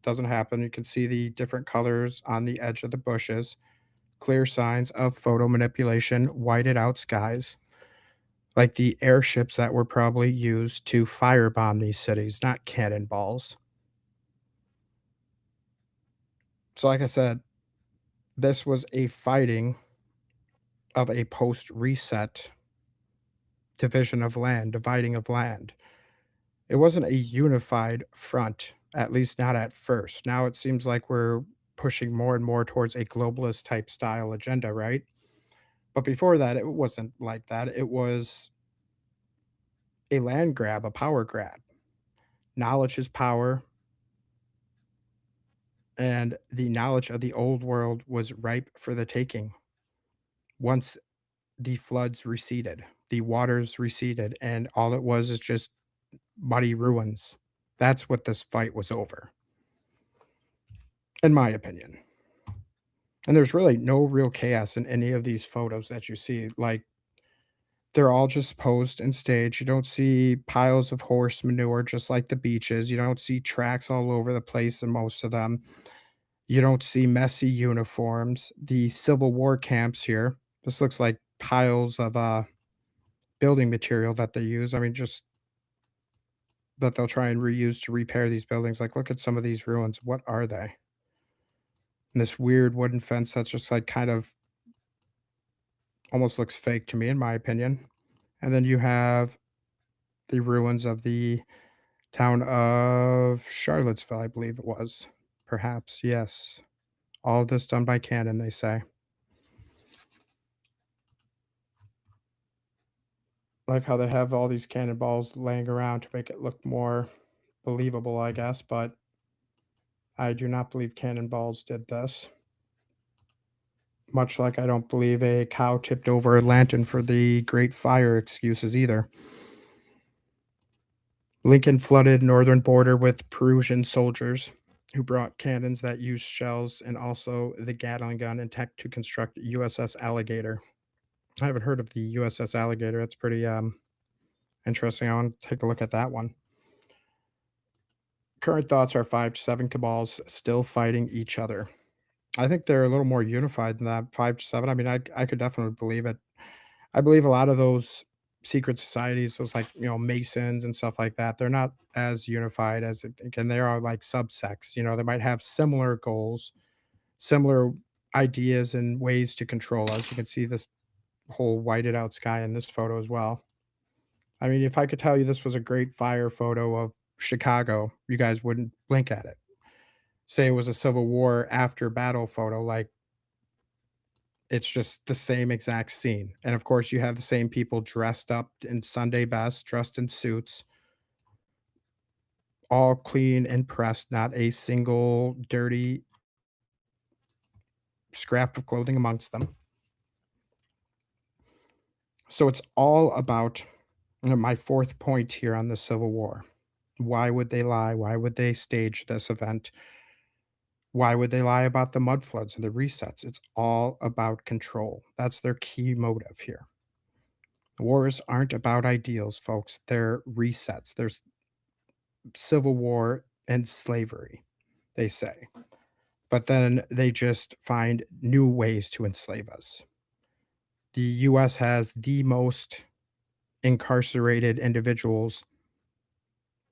doesn't happen. You can see the different colors on the edge of the bushes. Clear signs of photo manipulation, whited out skies, like the airships that were probably used to firebomb these cities, not cannonballs. So, like I said, this was a fighting of a post reset division of land, dividing of land. It wasn't a unified front, at least not at first. Now it seems like we're pushing more and more towards a globalist type style agenda, right? But before that, it wasn't like that. It was a land grab, a power grab. Knowledge is power, and the knowledge of the old world was ripe for the taking. Once the floods receded, the waters receded, and all it was is just muddy ruins. That's what this fight was over, in my opinion. And there's really no real chaos in any of these photos that you see. Like, they're all just posed and staged. You don't see piles of horse manure just like the beaches. You don't see tracks all over the place in most of them. You don't see messy uniforms. The Civil War camps here. This looks like piles of building material that they use. I mean, just that they'll try and reuse to repair these buildings. Like, look at some of these ruins. What are they? And this weird wooden fence that's just like kind of almost looks fake to me, in my opinion. And then you have the ruins of the town of Charlottesville, I believe it was. Perhaps, yes. All of this done by Canon, they say. Like how they have all these cannonballs laying around to make it look more believable, I guess, but I do not believe cannonballs did this. Much like I don't believe a cow tipped over a lantern for the Great Fire excuses either. Lincoln flooded northern border with Peruvian soldiers who brought cannons that used shells and also the Gatling gun and tech to construct USS Alligator. I haven't heard of the USS Alligator. That's pretty interesting. I want to take a look at that one. Current thoughts are 5 to 7 cabals still fighting each other. I think they're a little more unified than that 5 to 7. I mean, I could definitely believe it. I believe a lot of those secret societies, those like Masons and stuff like that, they're not as unified as I think, and they are like subsects. They might have similar goals, similar ideas and ways to control us. You can see this whole whited out sky in this photo as well. I mean, if I could tell you this was a great fire photo of Chicago, you guys wouldn't blink at it. Say it was a Civil War after battle photo, like, it's just the same exact scene, and, of course, you have the same people dressed up in Sunday best, dressed in suits, all clean and pressed, not a single dirty scrap of clothing amongst them. So it's all about my 4th point here on the Civil War. Why would they lie? Why would they stage this event? Why would they lie about the mud floods and the resets? It's all about control. That's their key motive here. Wars aren't about ideals, folks. They're resets. There's civil war and slavery, they say. But then they just find new ways to enslave us. The US has the most incarcerated individuals,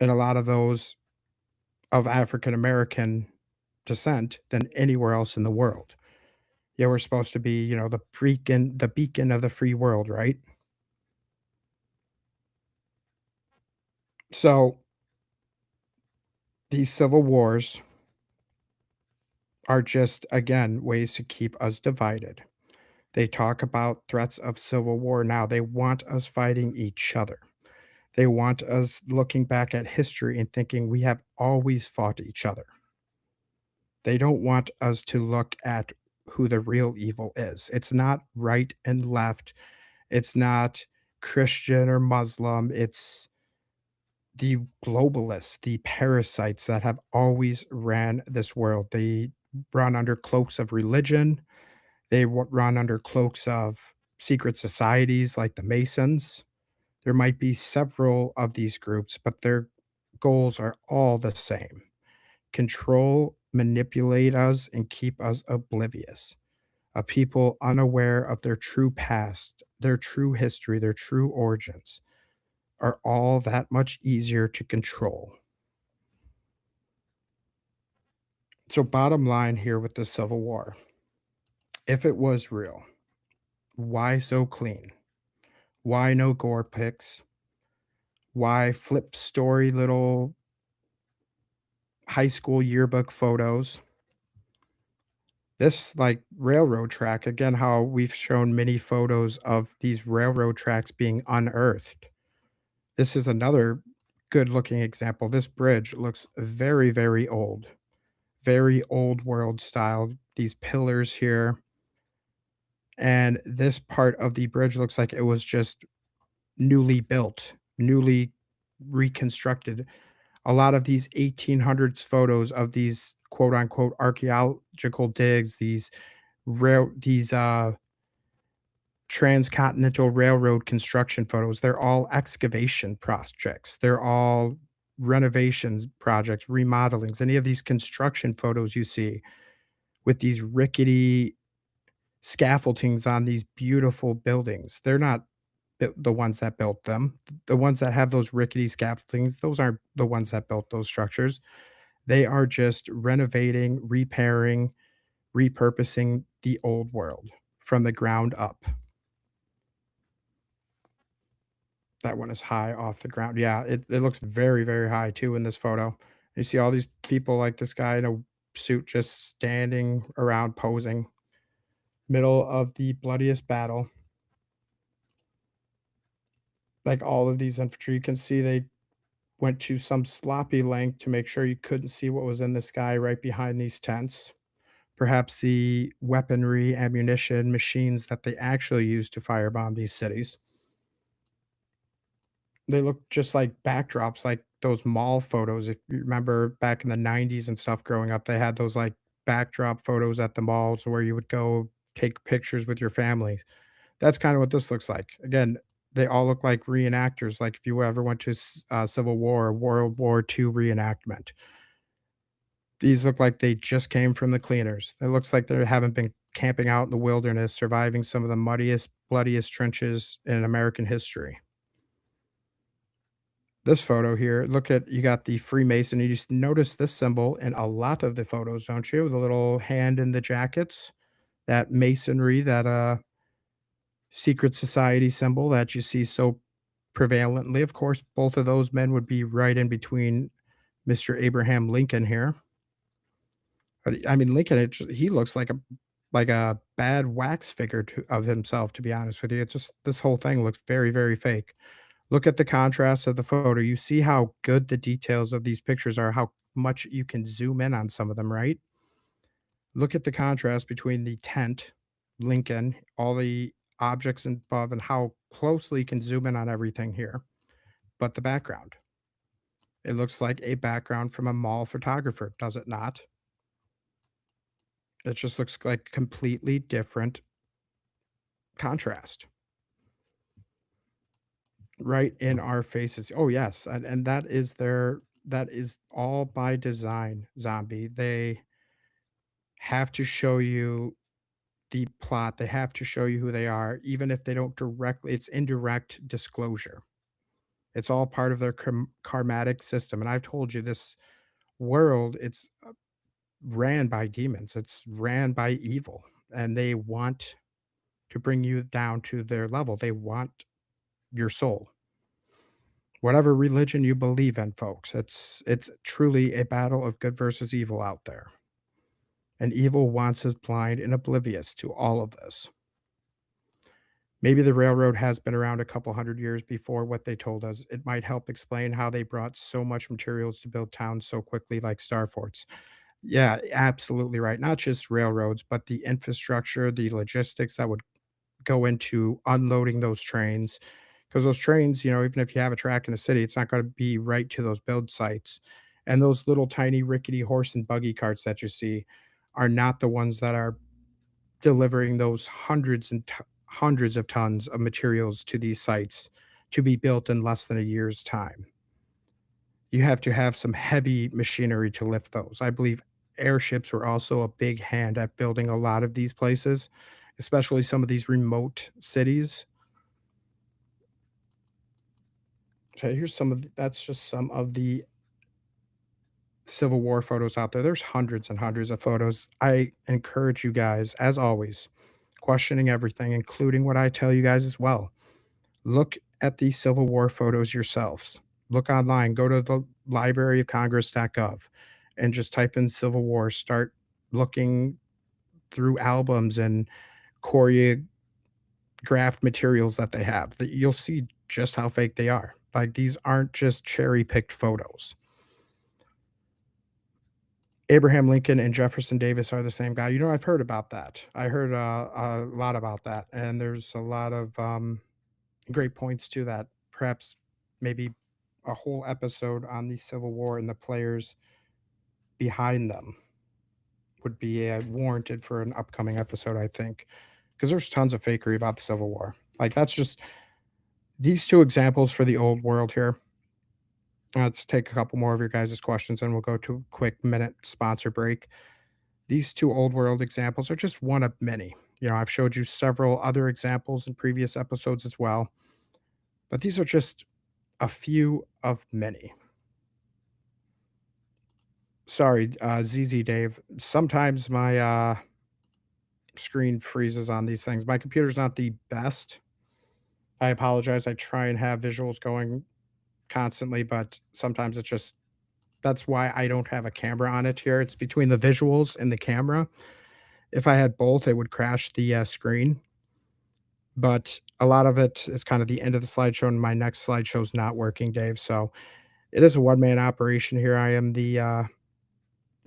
and a lot of those of African American descent than anywhere else in the world. Yeah, we're supposed to be, the beacon of the free world, right? So these civil wars are just, again, ways to keep us divided. They talk about threats of civil war now. They want us fighting each other. They want us looking back at history and thinking we have always fought each other. They don't want us to look at who the real evil is. It's not right and left. It's not Christian or Muslim. It's the globalists, the parasites that have always ran this world. They run under cloaks of religion. They run under cloaks of secret societies like the Masons. There might be several of these groups, but their goals are all the same: control, manipulate us, and keep us oblivious. A people unaware of their true past, their true history, their true origins are all that much easier to control. So, bottom line here with the Civil War, if it was real, why so clean? Why no gore pics? Why flip story little high school yearbook photos? This, like, railroad track, again, how we've shown many photos of these railroad tracks being unearthed. This is another good looking example. This bridge looks very, very old world style. These pillars here, and this part of the bridge looks like it was just newly built, newly reconstructed. A lot of these 1800s photos of these quote unquote archaeological digs, these transcontinental railroad construction photos, they're all excavation projects. They're all renovations projects, remodelings. Any of these construction photos you see with these rickety scaffoldings on these beautiful buildings, they're not the ones that built them. The ones that have those rickety scaffoldings, those aren't the ones that built those structures. They are just renovating, repairing, repurposing the old world from the ground up. That one is high off the ground. Yeah, it looks very, very high too in this photo. You see all these people like this guy in a suit just standing around posing, middle of the bloodiest battle. Like all of these infantry, you can see they went to some sloppy length to make sure you couldn't see what was in the sky right behind these tents. Perhaps the weaponry, ammunition, machines that they actually used to firebomb these cities. They look just like backdrops, like those mall photos. If you remember back in the 90s and stuff growing up, they had those like backdrop photos at the malls where you would go take pictures with your family. That's kind of what this looks like. Again, they all look like reenactors. Like if you ever went to Civil War, World War II reenactment, these look like they just came from the cleaners. It looks like they haven't been camping out in the wilderness, surviving some of the muddiest, bloodiest trenches in American history. This photo here, look at you got the Freemason. You just notice this symbol in a lot of the photos, don't you? The little hand in the jackets, that masonry, that secret society symbol that you see so prevalently. Of course, both of those men would be right in between Mr. Abraham Lincoln here. But I mean, Lincoln, he looks like a bad wax figure of himself. To be honest with you, it's just this whole thing looks very, very fake. Look at the contrast of the photo. You see how good the details of these pictures are. How much you can zoom in on some of them, right? Look at the contrast between the tent, Lincoln, all the objects above, and how closely you can zoom in on everything here. But the background, it looks like a background from a mall photographer, does it not? It just looks like completely different contrast right in our faces. Oh, yes. And that is all by design, Zombie. They have to show you the plot. They have to show you who they are, even if they don't directly, it's indirect disclosure. It's all part of their karmatic system. And I've told you this world, it's ran by demons, it's ran by evil, and they want to bring you down to their level. They want your soul. Whatever religion you believe in, folks, it's truly a battle of good versus evil out there. And evil wants us blind and oblivious to all of this. Maybe the railroad has been around a couple hundred years before what they told us. It might help explain how they brought so much materials to build towns so quickly, like star forts. Yeah, absolutely right. Not just railroads, but the infrastructure, the logistics that would go into unloading those trains. Because those trains, even if you have a track in the city, it's not going to be right to those build sites. And those little tiny rickety horse and buggy carts that you see are not the ones that are delivering those hundreds of tons of materials to these sites to be built in less than a year's time. You have to have some heavy machinery to lift those. I believe airships were also a big hand at building a lot of these places, especially some of these remote cities. So here's that's just some of the Civil War photos out there. There's hundreds and hundreds of photos. I encourage you guys, as always, questioning everything, including what I tell you guys as well. Look at the Civil War photos yourselves. Look online, go to the Library of Congress.gov and just type in Civil War. Start looking through albums and choreographed materials that they have. That you'll see just how fake they are. Like these aren't just cherry picked photos. Abraham Lincoln and Jefferson Davis are the same guy. I've heard about that. I heard a lot about that, and there's a lot of great points to that. Perhaps maybe a whole episode on the Civil War and the players behind them would be warranted for an upcoming episode, I think, because there's tons of fakery about the Civil War. Like that's just these two examples for the old world here. Let's take a couple more of your guys' questions and we'll go to a quick minute sponsor break. These two old world examples are just one of many. I've showed you several other examples in previous episodes as well, but these are just a few of many. Sorry, ZZ Dave. Sometimes my screen freezes on these things. My computer's not the best. I apologize. I try and have visuals going constantly, but sometimes it's just that's why I don't have a camera on it here. It's between the visuals and the camera. If I had both, it would crash the screen. But a lot of it is kind of the end of the slideshow, and my next slideshow is not working, Dave. So it is a one man operation here. I am the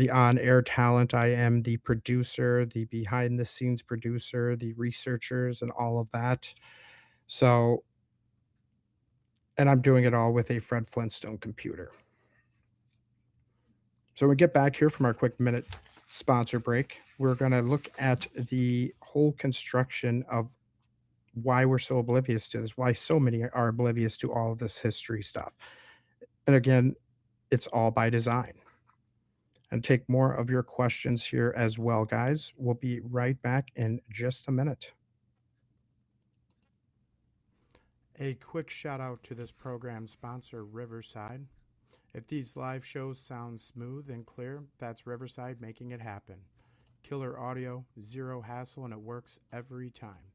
on-air talent. I am the producer, the behind the scenes producer, the researchers, and all of that. So, and I'm doing it all with a Fred Flintstone computer. So when we get back here from our quick minute sponsor break, we're going to look at the whole construction of why we're so oblivious to this, why so many are oblivious to all of this history stuff. And again, it's all by design. And take more of your questions here as well, guys. We'll be right back in just a minute. A quick shout out to this program sponsor, Riverside. If these live shows sound smooth and clear, that's Riverside making it happen. Killer audio, zero hassle, and it works every time,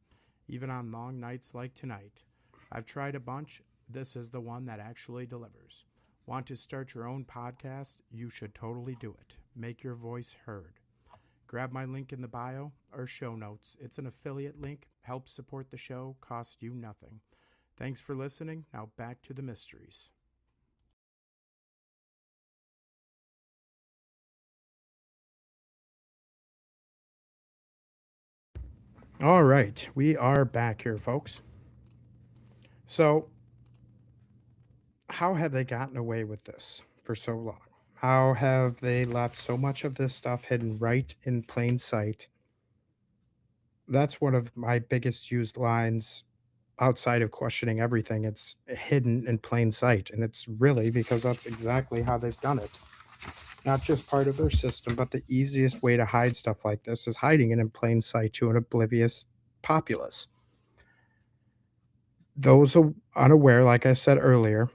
even on long nights like tonight. I've tried a bunch. this is the one that actually delivers. Want to start your own podcast? You should totally do it. Make your voice heard. Grab my link in the bio or show notes. It's an affiliate link, helps support the show, costs you nothing. Thanks for listening. Now back to the mysteries. All right, we are back here, folks. So, how have they gotten away with this for so long? How have they left so much of this stuff hidden right in plain sight? That's one of my biggest used lines outside of questioning everything. It's hidden in plain sight. And it's really because that's exactly how they've done it. Not just part of their system, but the easiest way to hide stuff like this is hiding it in plain sight to an oblivious populace. Those unaware, like I said earlier,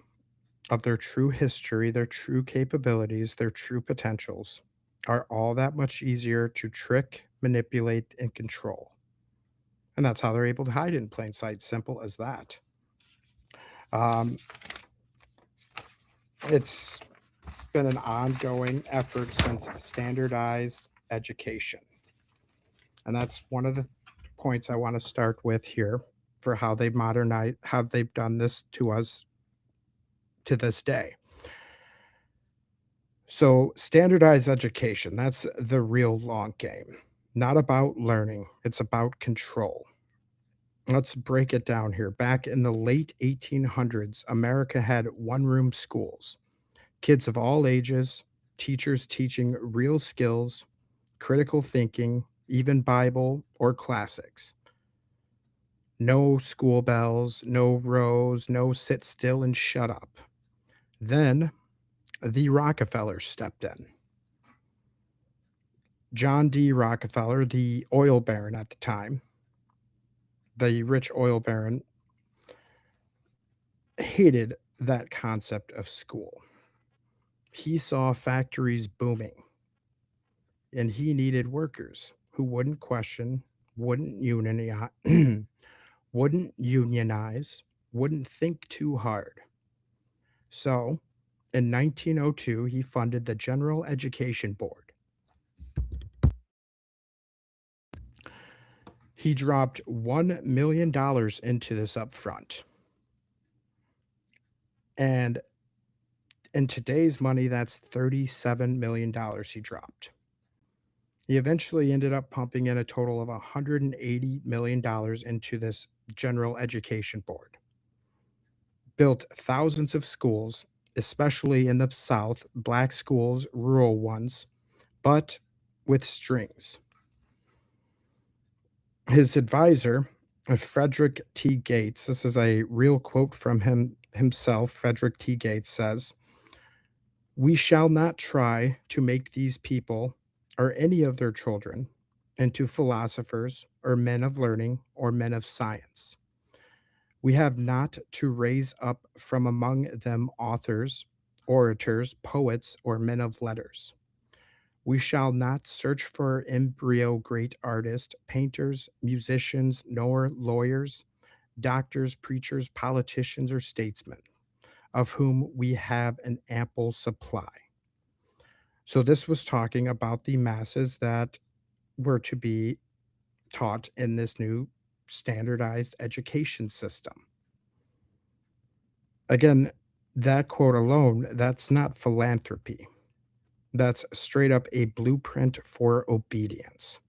of their true history, their true capabilities, their true potentials, are all that much easier to trick, manipulate, and control. And that's how they're able to hide it in plain sight. Simple as that. Um, it's been an ongoing effort since standardized education. And that's one of the points I want to start with here for how they've modernized, how they've done this to us to this day. So, standardized education, that's the real long game. Not about learning, it's about control. Let's break it down here. Back in the late 1800s, America had one room schools, kids of all ages, teachers teaching real skills, critical thinking, even Bible or classics. No school bells, no rows, no sit still and shut up. Then the Rockefellers stepped in. John D. Rockefeller, the oil baron at the time, the rich oil baron, hated that concept of school. He saw factories booming and he needed workers who wouldn't question, wouldn't unionize, wouldn't unionize, wouldn't think too hard. So, in 1902, he funded the General Education Board. He dropped $1 million into this upfront. And in today's money, that's $37 million he dropped. He eventually ended up pumping in a total of $180 million into this General Education Board. Built thousands of schools, especially in the South, black schools, rural ones, but with strings. His advisor, Frederick T. Gates, this is a real quote from him himself. Frederick T. Gates says, "We shall not try to make these people or any of their children into philosophers or men of learning or men of science. We have not to raise up from among them authors, orators, poets, or men of letters. We shall not search for embryo great artists, painters, musicians, nor lawyers, doctors, preachers, politicians, or statesmen, of whom we have an ample supply." So this was talking about the masses that were to be taught in this new standardized education system. Again, that quote alone, that's not philanthropy. That's straight up a blueprint for obedience.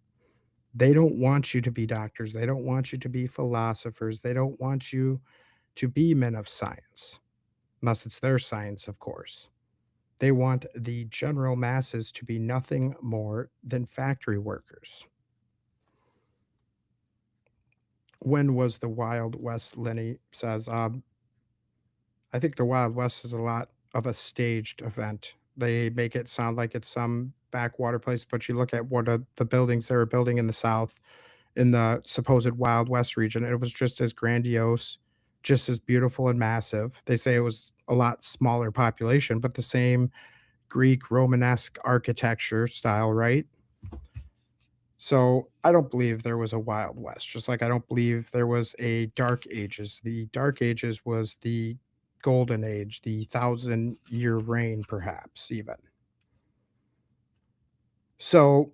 They don't want you to be doctors. They don't want you to be philosophers. They don't want you to be men of science, unless it's their science, of course. They want the general masses to be nothing more than factory workers. When was the Wild West? Lenny says, I think the Wild West is a lot of a staged event. They make it sound like it's some backwater place, but you look at what the buildings they were building in the South, in the supposed Wild West region, it was just as grandiose, just as beautiful and massive. They say it was a lot smaller population, but the same Greek Romanesque architecture style, right? So I don't believe there was a Wild West, just like I don't believe there was a Dark Ages. The Dark Ages was the golden age, the 1,000-year reign, perhaps even. So,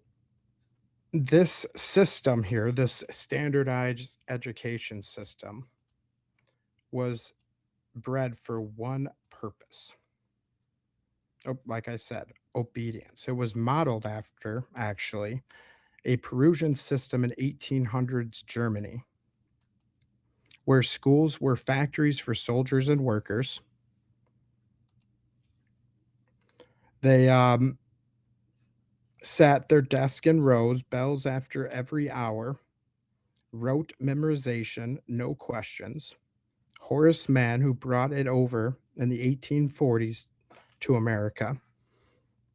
this system here, this standardized education system, was bred for one purpose. Oh, like I said, obedience. It was modeled after, actually, a Perusian system in 1800s Germany, where schools were factories for soldiers and workers. They sat their desk in rows, bells after every hour, wrote memorization, no questions. Horace Mann, who brought it over in the 1840s to America,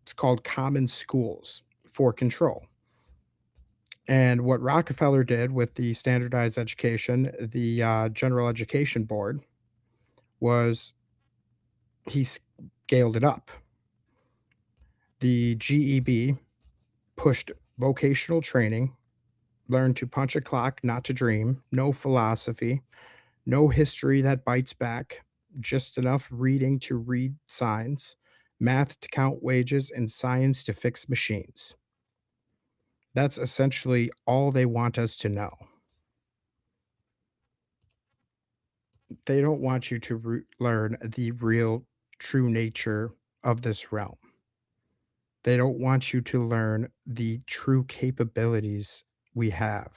it's called common schools for control. And what Rockefeller did with the standardized education, the General Education Board, was he scaled it up. The GEB pushed vocational training, learn to punch a clock, not to dream, no philosophy, no history that bites back, just enough reading to read signs, math to count wages, and science to fix machines. That's essentially all they want us to know. They don't want you to learn the real, true nature of this realm. They don't want you to learn the true capabilities we have,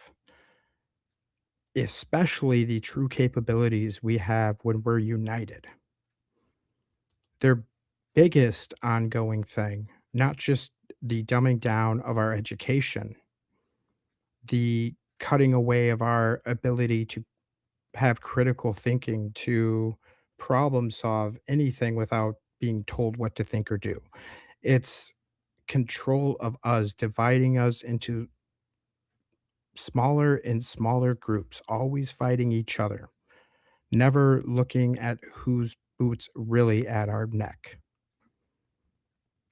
especially the true capabilities we have when we're united. Their biggest ongoing thing, not just the dumbing down of our education, the cutting away of our ability to have critical thinking, to problem solve anything without being told what to think or do. It's control of us, dividing us into smaller and smaller groups, always fighting each other, never looking at whose boots really at our neck.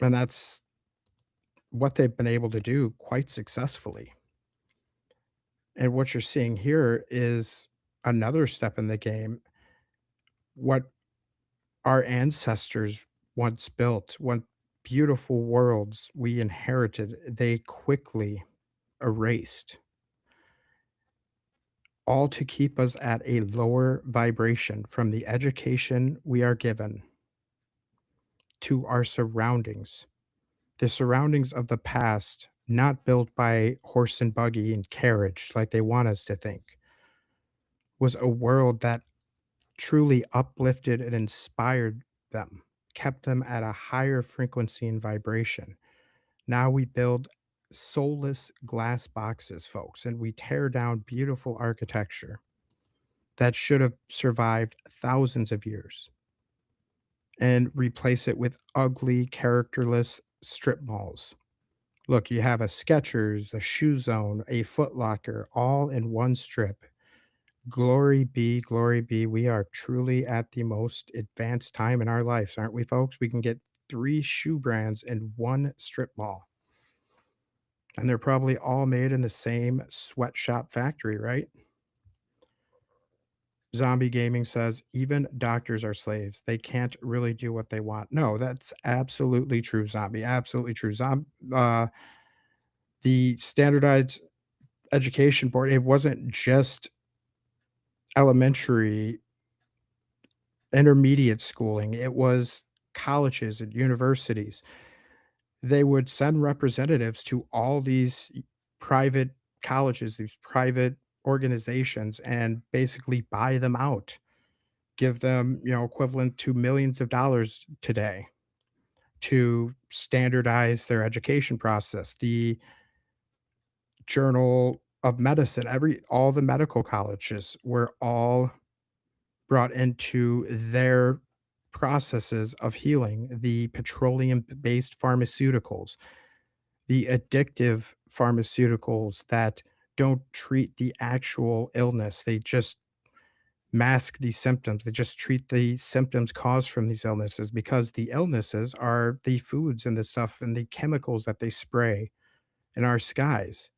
And that's what they've been able to do quite successfully. And what you're seeing here is another step in the game. What our ancestors once built, what beautiful worlds we inherited, they quickly erased, all to keep us at a lower vibration from the education we are given to our surroundings. The surroundings of the past, not built by horse and buggy and carriage like they want us to think, was a world that truly uplifted and inspired them, kept them at a higher frequency and vibration. Now we build soulless glass boxes, folks, and we tear down beautiful architecture that should have survived thousands of years and replace it with ugly, characterless strip malls. Look, you have a Skechers, a Shoe Zone, a Foot Locker, all in one strip. Glory be. We are truly at the most advanced time in our lives, aren't we, folks? We can get 3 shoe brands in one strip mall, and they're probably all made in the same sweatshop factory, right? Zombie Gaming says, "Even doctors are slaves. They can't really do what they want." No, that's absolutely true, Zombie, absolutely true. The standardized education board, it wasn't just elementary, intermediate schooling, it was colleges and universities. They would send representatives to all these private colleges, these private organizations, and basically buy them out, give them, equivalent to millions of dollars today to standardize their education process. The Journal of Medicine, all the medical colleges were all brought into their processes of healing, the petroleum-based pharmaceuticals, the addictive pharmaceuticals that don't treat the actual illness. They just mask these symptoms. They just treat the symptoms caused from these illnesses because the illnesses are the foods and the stuff and the chemicals that they spray in our skies.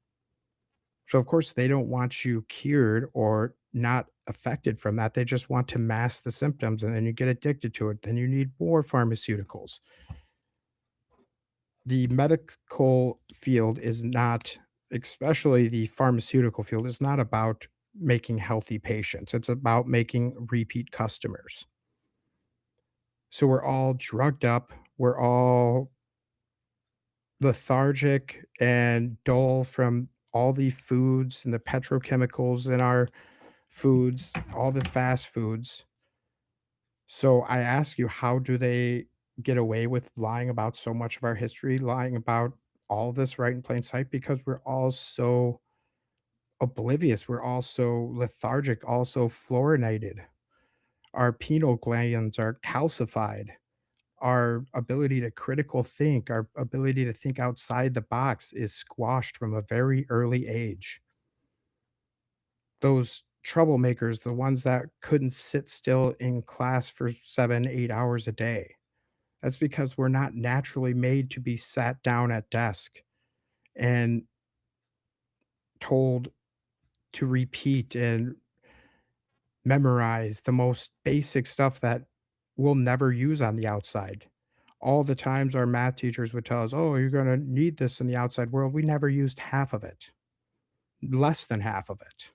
So, of course, they don't want you cured or not affected from that. They just want to mask the symptoms, and then you get addicted to it. Then you need more pharmaceuticals. The medical field is not, especially the pharmaceutical field, is not about making healthy patients. It's about making repeat customers. So we're all drugged up. We're all lethargic and dull from all the foods and the petrochemicals in our foods, all the fast foods. So I ask you, how do they get away with lying about so much of our history, lying about all of this right in plain sight? Because we're all so oblivious. We're all so lethargic, also fluorinated. Our pineal glands are calcified. Our ability to critical think, our ability to think outside the box is squashed from a very early age. Those troublemakers, the ones that couldn't sit still in class for 7, 8 hours a day. That's because we're not naturally made to be sat down at desk and told to repeat and memorize the most basic stuff that we'll never use on the outside. All the times our math teachers would tell us, "Oh, you're gonna need this in the outside world." We never used half of it, less than half of it.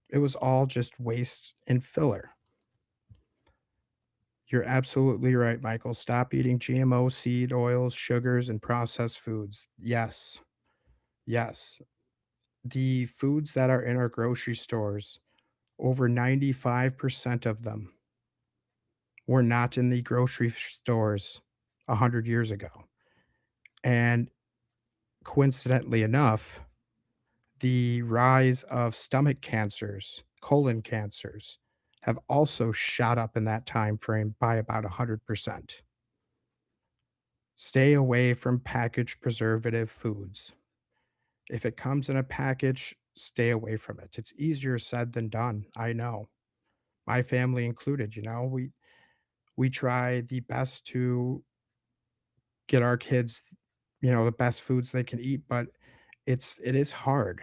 It was all just waste and filler. You're absolutely right, Michael. Stop eating GMO seed oils, sugars, and processed foods. Yes. Yes. The foods that are in our grocery stores, over 95% of them were not in the grocery stores 100 years ago. And coincidentally enough, the rise of stomach cancers, colon cancers, have also shot up in that time frame by about 100%. Stay away from packaged preservative foods. If it comes in a package, stay away from it. It's easier said than done. I know. My family included, we try the best to get our kids, the best foods they can eat, but it is hard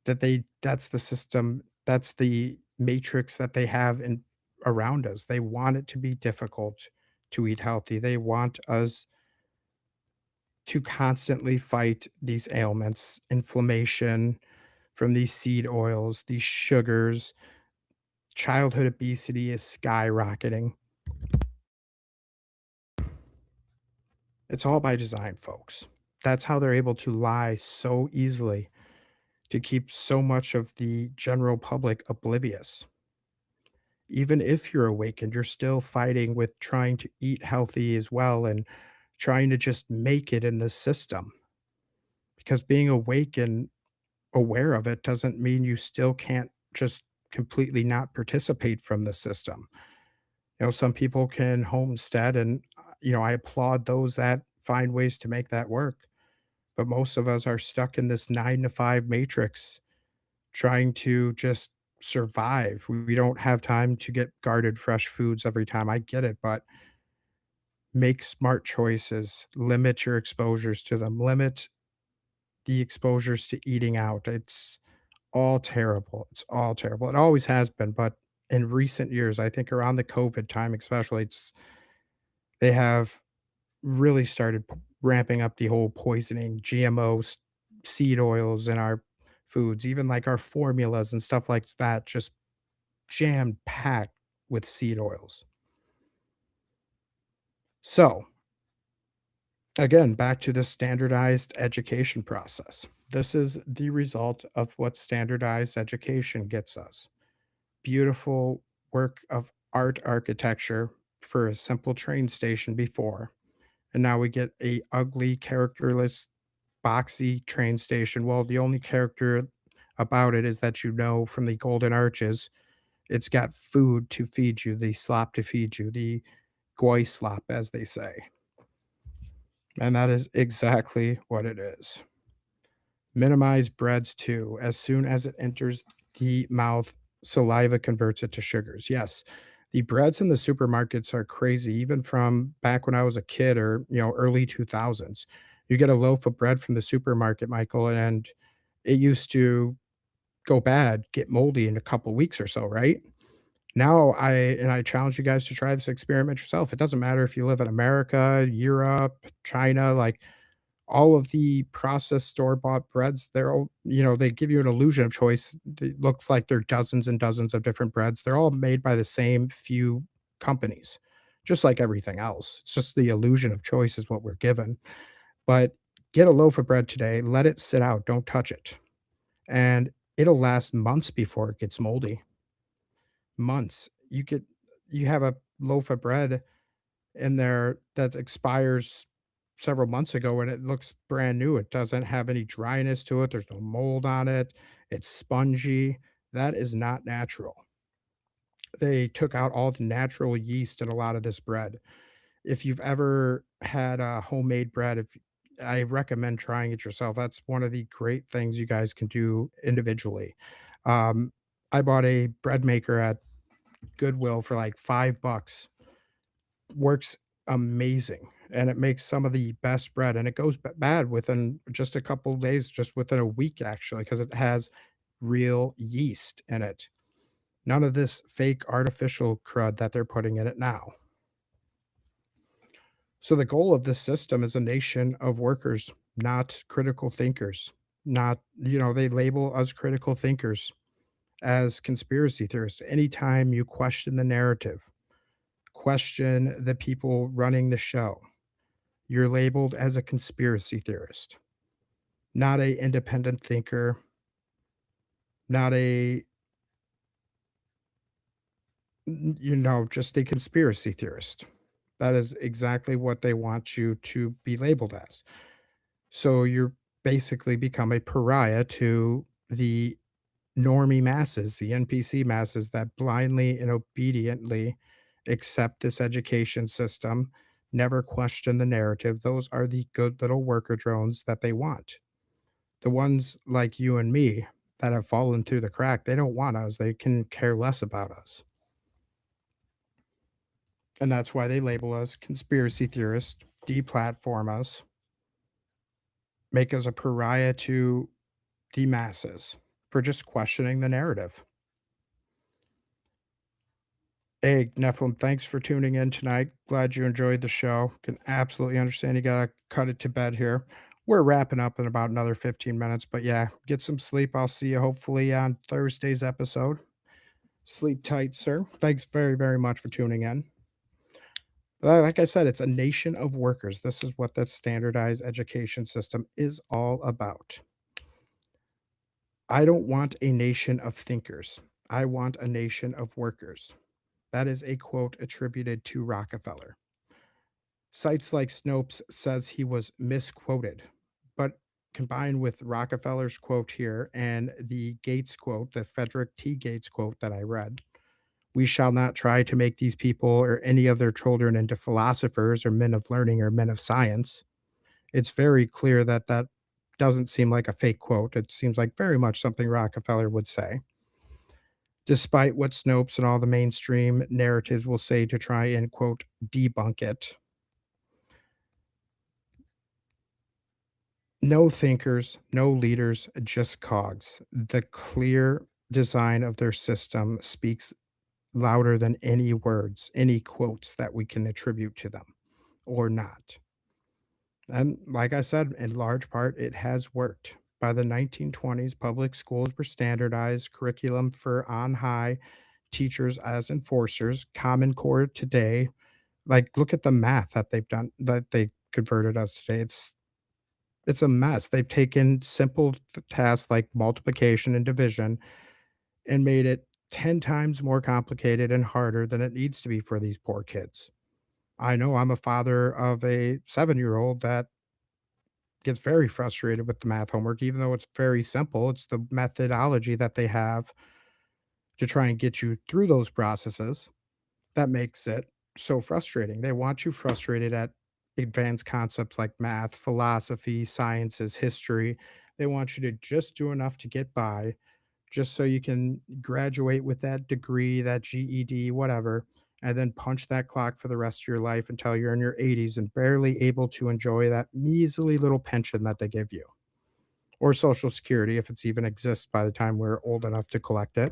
that's the system, that's the matrix that they have in around us. They want it to be difficult to eat healthy. They want us to constantly fight these ailments, inflammation from these seed oils, these sugars. Childhood obesity is skyrocketing. It's all by design, folks. That's how they're able to lie so easily to keep so much of the general public oblivious. Even if you're awakened, you're still fighting with trying to eat healthy as well and trying to just make it in the system. Because being awake and aware of it doesn't mean you still can't just completely not participate from the system. Some people can homestead, and I applaud those that find ways to make that work. But most of us are stuck in this 9 to 5 matrix trying to just survive. We don't have time to get guarded fresh foods every time. I get it, but make smart choices. Limit your exposures to them. Limit the exposures to eating out. It's all terrible. It's all terrible. It always has been, but in recent years, I think around the COVID time especially, they have really started ramping up the whole poisoning, GMO seed oils in our foods, even like our formulas and stuff like that, just jam packed with seed oils. So, again, back to the standardized education process. This is the result of what standardized education gets us. Beautiful work of art architecture for a simple train station before, and now we get a ugly, characterless, boxy train station. Well, the only character about it is that from the golden arches, it's got food to feed you, the slop to feed you, the goy slop, as they say. And that is exactly what it is. Minimize breads too. As soon as it enters the mouth, saliva converts it to sugars. Yes, the breads in the supermarkets are crazy, even from back when I was a kid or, early 2000s. You get a loaf of bread from the supermarket, Michael, and it used to go bad, get moldy in a couple weeks or so, right? Now I challenge you guys to try this experiment yourself. It doesn't matter if you live in America, Europe, China, like all of the processed store-bought breads, they're all they give you an illusion of choice. It looks like there are dozens and dozens of different breads. They're all made by the same few companies, just like everything else. It's just the illusion of choice is what we're given. But get a loaf of bread today, let it sit out, don't touch it, and it'll last months before it gets moldy. Months. You have a loaf of bread in there that expires several months ago and it looks brand new. It doesn't have any dryness to it. There's no mold on it. It's spongy. That is not natural. They took out all the natural yeast in a lot of this bread. If you've ever had homemade bread, if I recommend trying it yourself. That's one of the great things you guys can do individually. Um, I bought a bread maker at Goodwill for like $5. Works amazing, and it makes some of the best bread, and it goes bad within just a couple days, just within a week actually, because it has real yeast in it. None of this fake artificial crud that they're putting in it now. So the goal of this system is a nation of workers, not critical thinkers. Not, they label us critical thinkers as conspiracy theorists. Anytime you question the narrative, question the people running the show, you're labeled as a conspiracy theorist, not a independent thinker, not a just a conspiracy theorist. That is exactly what they want you to be labeled as. So you're basically become a pariah to the normie masses, the NPC masses that blindly and obediently accept this education system, never question the narrative. Those are the good little worker drones that they want. The ones like you and me that have fallen through the crack, they don't want us. They can care less about us. And that's why they label us conspiracy theorists, deplatform us, make us a pariah to the masses for just questioning the narrative. Hey, Nephilim, thanks for tuning in tonight. Glad you enjoyed the show. Can absolutely understand you gotta cut it to bed here. We're wrapping up in about another 15 minutes, but yeah, get some sleep. I'll see you hopefully on Thursday's episode. Sleep tight, sir. Thanks very, very much for tuning in. Like I said, it's a nation of workers. This is what that standardized education system is all about. I don't want a nation of thinkers. I want a nation of workers. That is a quote attributed to Rockefeller. Sites like Snopes says he was misquoted, but combined with Rockefeller's quote here and the Gates quote, the Frederick T. Gates quote that I read, we shall not try to make these people or any of their children into philosophers or men of learning or men of science. It's very clear that that doesn't seem like a fake quote. It seems like very much something Rockefeller would say, despite what Snopes and all the mainstream narratives will say to try and, quote, debunk it. No thinkers, no leaders, just cogs. The clear design of their system speaks louder than any words, any quotes that we can attribute to them or not. And like I said, in large part, it has worked. By the 1920s, public schools were standardized, curriculum for on high, teachers as enforcers, Common Core today. Like, look at the math that they've done, that they converted us today. It's a mess. They've taken simple tasks like multiplication and division and made it 10 times more complicated and harder than it needs to be for these poor kids. I know I'm a father of a 7-year-old that gets very frustrated with the math homework, even though it's very simple. It's the methodology that they have to try and get you through those processes that makes it so frustrating. They want you frustrated at advanced concepts like math, philosophy, sciences, history. They want you to just do enough to get by, just so you can graduate with that degree, that GED, whatever, and then punch that clock for the rest of your life until you're in your 80s and barely able to enjoy that measly little pension that they give you. or Social Security if it's even exists by the time we're old enough to collect it.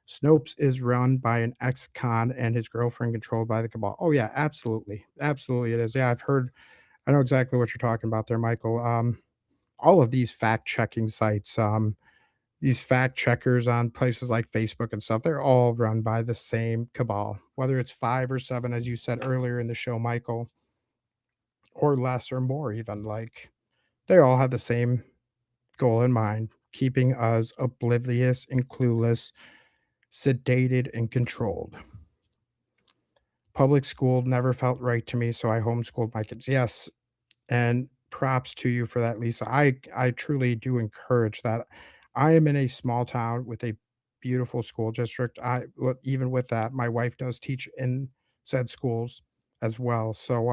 Snopes is run by an ex-con and his girlfriend controlled by the cabal. Oh yeah, absolutely. Absolutely it is. Yeah, I know exactly what you're talking about there, Michael. All of these fact checking sites, these fact checkers on places like Facebook and stuff, they're all run by the same cabal, whether it's 5 or 7, as you said earlier in the show, Michael, or less or more even, like, they all have the same goal in mind, keeping us oblivious and clueless, sedated and controlled. Public school never felt right to me, so I homeschooled my kids. Yes, and props to you for that, Lisa. I truly do encourage that. I am in a small town with a beautiful school district. Even with that, my wife does teach in said schools as well. So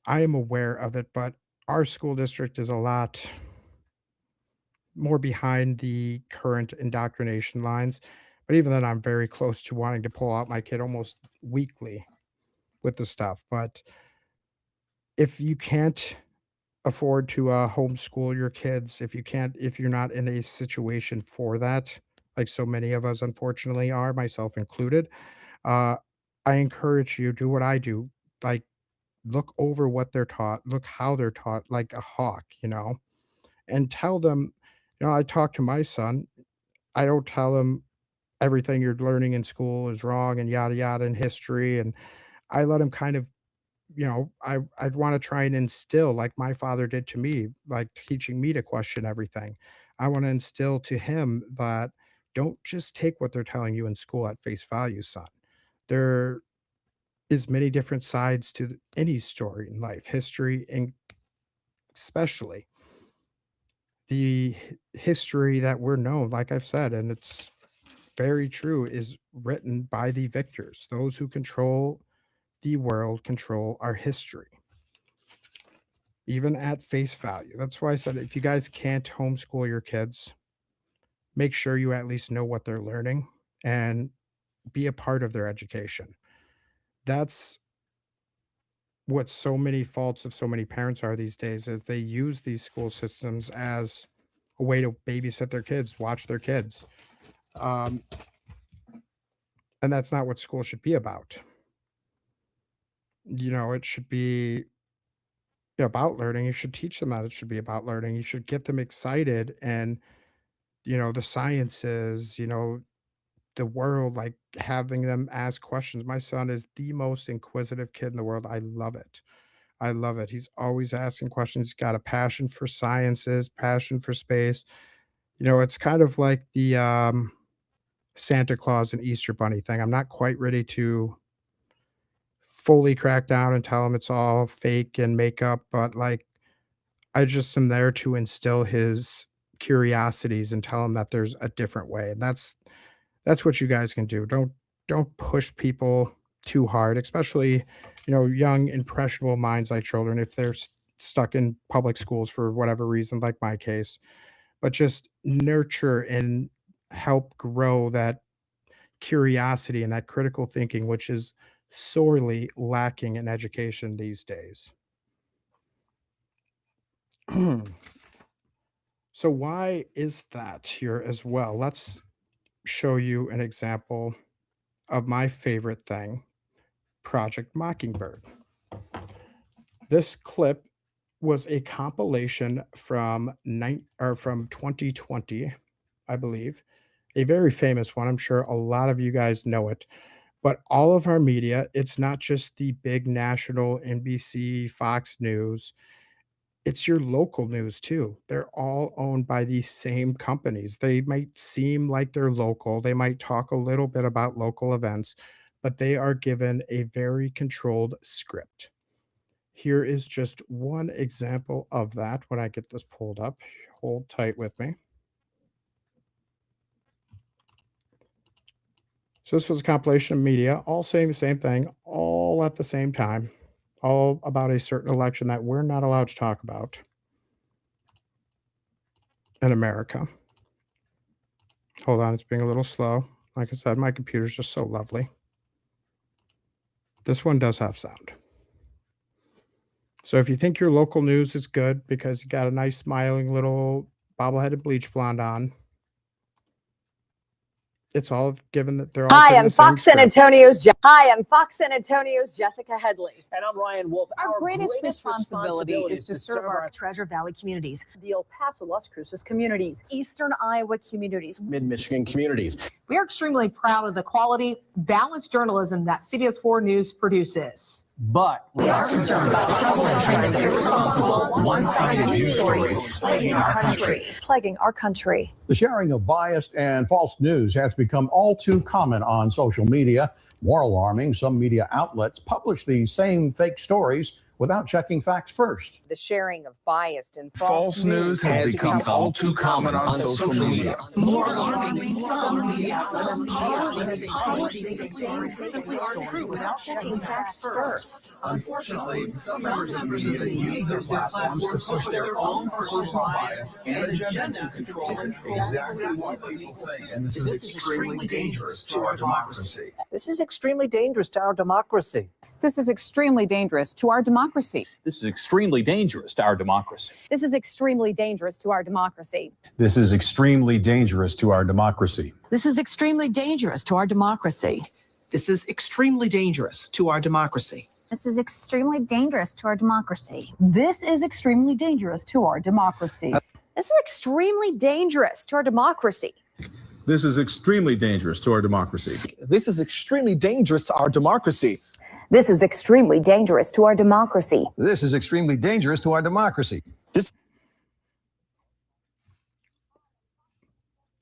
I am aware of it, but our school district is a lot more behind the current indoctrination lines. But even then, I'm very close to wanting to pull out my kid almost weekly with the stuff. But if you can't afford to, homeschool your kids, if you're not in a situation for that, like so many of us unfortunately are, myself included, uh, I encourage you, do what I do, like, look over what they're taught, look how they're taught like a hawk, and tell them, I talk to my son, I don't tell him everything you're learning in school is wrong and yada yada in history, and I let him kind of I'd wanna try and instill, like my father did to me, like teaching me to question everything. I wanna instill to him that don't just take what they're telling you in school at face value, son. There is many different sides to any story in life, history, and especially the history that we're known, like I've said, and it's very true, is written by the victors. Those who control the world control our history. Even at face value. That's why I said if you guys can't homeschool your kids, make sure you at least know what they're learning and be a part of their education. That's what so many faults of so many parents are these days is they use these school systems as a way to babysit their kids, watch their kids. Um, and that's not what school should be about. It should be about learning. You should teach them that it should be about learning. You should get them excited and the sciences, the world, like, having them ask questions. My son is the most inquisitive kid in the world. I love it. I love it. He's always asking questions. He's got a passion for sciences, passion for space. It's kind of like the, Santa Claus and Easter Bunny thing. I'm not quite ready to fully crack down and tell him it's all fake and makeup, but, like, I just am there to instill his curiosities and tell him that there's a different way, and that's what you guys can do. Don't push people too hard, especially, young impressionable minds like children if they're stuck in public schools for whatever reason, like my case. But just nurture and help grow that curiosity and that critical thinking, which is sorely lacking in education these days. So why is that here as well? Let's show you an example of my favorite thing, Project Mockingbird. This clip was a compilation from 2020, I believe, a very famous one. I'm sure a lot of you guys know it. But all of our media, it's not just the big national NBC, Fox News, it's your local news too. They're all owned by these same companies. They might seem like they're local, they might talk a little bit about local events, but they are given a very controlled script. Here is just one example of that when I get this pulled up. Hold tight with me. So this was a compilation of media, all saying the same thing, all at the same time, all about a certain election that we're not allowed to talk about in America. Hold on, it's being a little slow. Like I said, my computer's just so lovely. This one does have sound. So if you think your local news is good because you got a nice smiling little bobbleheaded bleach blonde on, it's all given that they're all Hi, given I'm the same Fox San script. Antonio's Jessica Headley. And I'm Ryan Wolf. Our greatest responsibility is to serve our Treasure Valley communities, the El Paso, Las Cruces communities, Eastern Iowa communities, Mid-Michigan communities. we are extremely proud of the quality, balanced journalism that CBS 4 News produces. But We are concerned about trouble and trying to be responsible, one-sided news stories plaguing our country. The sharing of biased and false news has become all too common on social media. More alarming, some media outlets publish these same fake stories without checking facts first. The sharing of biased and False news has become all too common on social media. More alarming, some media outlets publish these stories simply aren't true without checking facts first. Unfortunately, some members of the media use their platforms to push their own personal bias and agenda to control exactly what people think. And this is extremely dangerous to our democracy. this is extremely dangerous to our democracy. This is extremely dangerous to our democracy. This is extremely dangerous to our democracy. This is extremely dangerous to our democracy. This is extremely dangerous to our democracy. This is extremely dangerous to our democracy. This is extremely dangerous to our democracy. This is extremely dangerous to our democracy. This is extremely dangerous to our democracy. This is extremely dangerous to our democracy. This is extremely dangerous to our democracy. This is extremely dangerous to our democracy. This is extremely dangerous to our democracy. This is extremely dangerous to our democracy.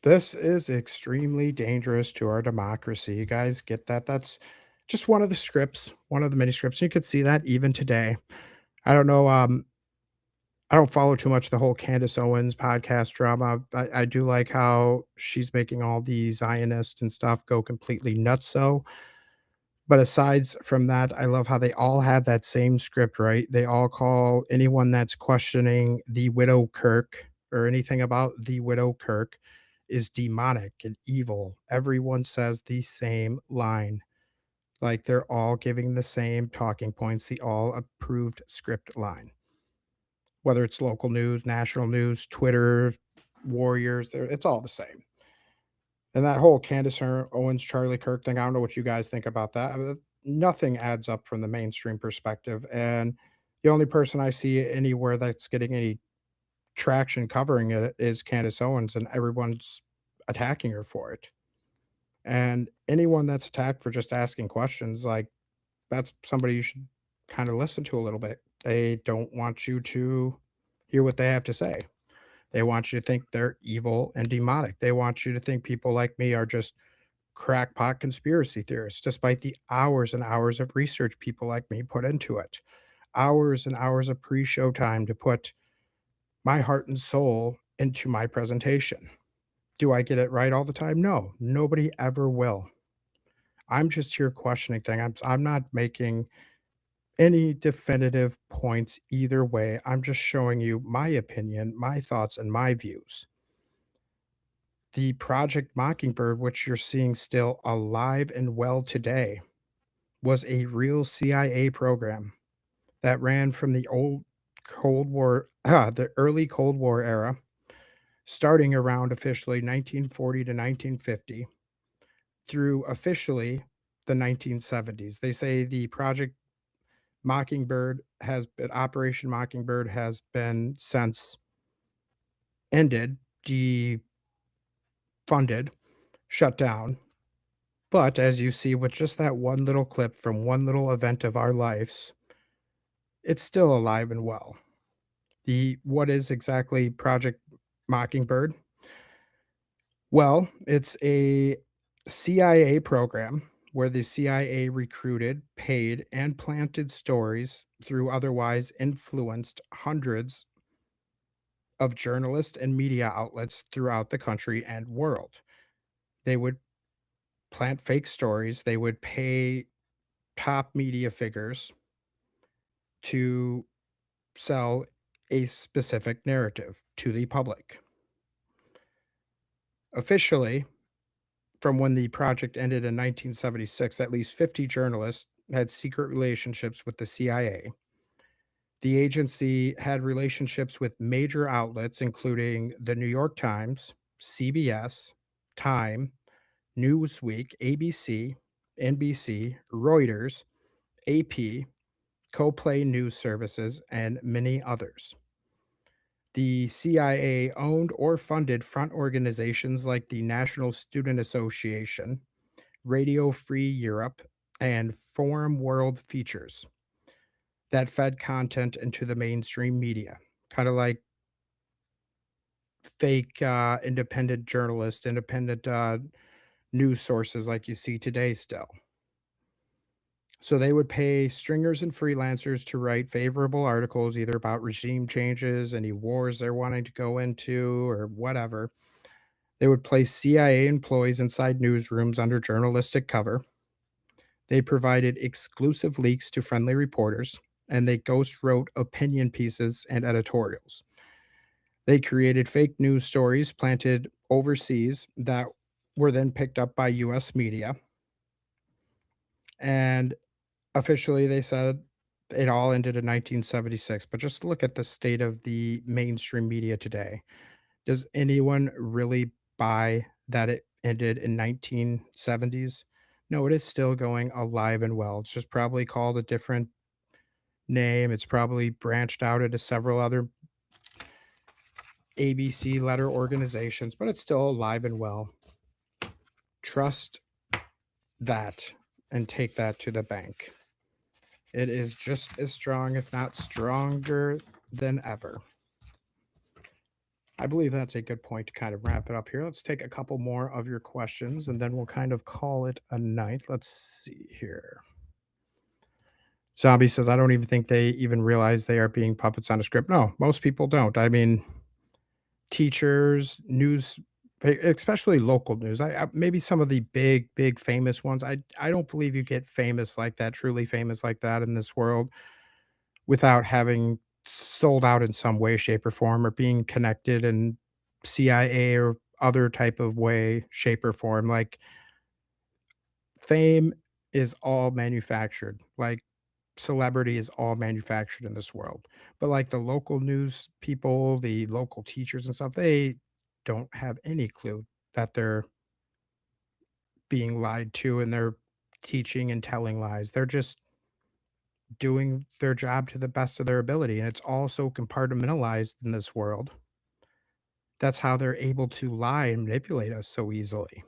This is extremely dangerous to our democracy. You guys get that? That's just one of the scripts, one of the many scripts. You could see that even today. I don't know. I don't follow too much the whole Candace Owens podcast drama. I do like how she's making all the Zionists and stuff go completely nuts. But aside from that, I love how they all have that same script, right? They all call anyone that's questioning the widow Kirk or anything about the widow Kirk is demonic and evil. Everyone says the same line. Like they're all giving the same talking points, the all approved script line. Whether it's local news, national news, Twitter, Warriors, it's all the same. And that whole Candace Owens, Charlie Kirk thing, I don't know what you guys think about that. I mean, nothing adds up from the mainstream perspective. And the only person I see anywhere that's getting any traction covering it is Candace Owens, and everyone's attacking her for it. And anyone that's attacked for just asking questions, like that's somebody you should kind of listen to a little bit. They don't want you to hear what they have to say. They want you to think they're evil and demonic. They want you to think people like me are just crackpot conspiracy theorists, despite the hours and hours of research people like me put into it. Hours and hours of pre-show time to put my heart and soul into my presentation. Do I get it right all the time? No, nobody ever will. I'm just here questioning things. I'm not making any definitive points either way. I'm just showing you my opinion, my thoughts, and my views. The Project Mockingbird, which you're seeing still alive and well today, was a real CIA program that ran from the old Cold War, the early Cold War era, starting around officially 1940 to 1950, through officially the 1970s. They say the Project Mockingbird has been Operation Mockingbird has been since ended, defunded, shut down. But as you see with just that one little clip from one little event of our lives, it's still alive and well. What is exactly Project Mockingbird? Well, it's a CIA program where the CIA recruited, paid, and planted stories through otherwise influenced hundreds of journalists and media outlets throughout the country and world. They would plant fake stories, they would pay top media figures to sell a specific narrative to the public. Officially, from when the project ended in 1976, at least 50 journalists had secret relationships with the CIA. The agency had relationships with major outlets, including the New York Times, CBS, Time, Newsweek, ABC, NBC, Reuters, AP, CoPlay News Services, and many others. The CIA owned or funded front organizations like the National Student Association, Radio Free Europe, and Forum World Features that fed content into the mainstream media, kind of like fake independent journalists, independent news sources like you see today still. So they would pay stringers and freelancers to write favorable articles either about regime changes, any wars they're wanting to go into, or whatever. They would place CIA employees inside newsrooms under journalistic cover. They provided exclusive leaks to friendly reporters, and they ghost wrote opinion pieces and editorials. They created fake news stories planted overseas that were then picked up by US media. And officially, they said it all ended in 1976. But just look at the state of the mainstream media today. Does anyone really buy that it ended in 1970s? No, it is still going alive and well. It's just probably called a different name. It's probably branched out into several other ABC letter organizations, but it's still alive and well. Trust that and take that to the bank. It is just as strong, if not stronger than ever. I believe that's a good point to kind of wrap it up here. Let's take a couple more of your questions and then we'll kind of call it a night. Let's see here. Zombie says, I don't even think they even realize they are being puppets on a script. No, most people don't. I mean, teachers, news, especially local news. Maybe some of the big famous ones. I don't believe you get famous like that, truly famous like that in this world without having sold out in some way, shape, or form, or being connected in CIA or other type of way, shape, or form. Like fame is all manufactured. Like celebrity is all manufactured in this world. But like the local news people, the local teachers and stuff, they don't have any clue that they're being lied to and they're teaching and telling lies. They're just doing their job to the best of their ability. And it's all so compartmentalized in this world. That's how they're able to lie and manipulate us so easily.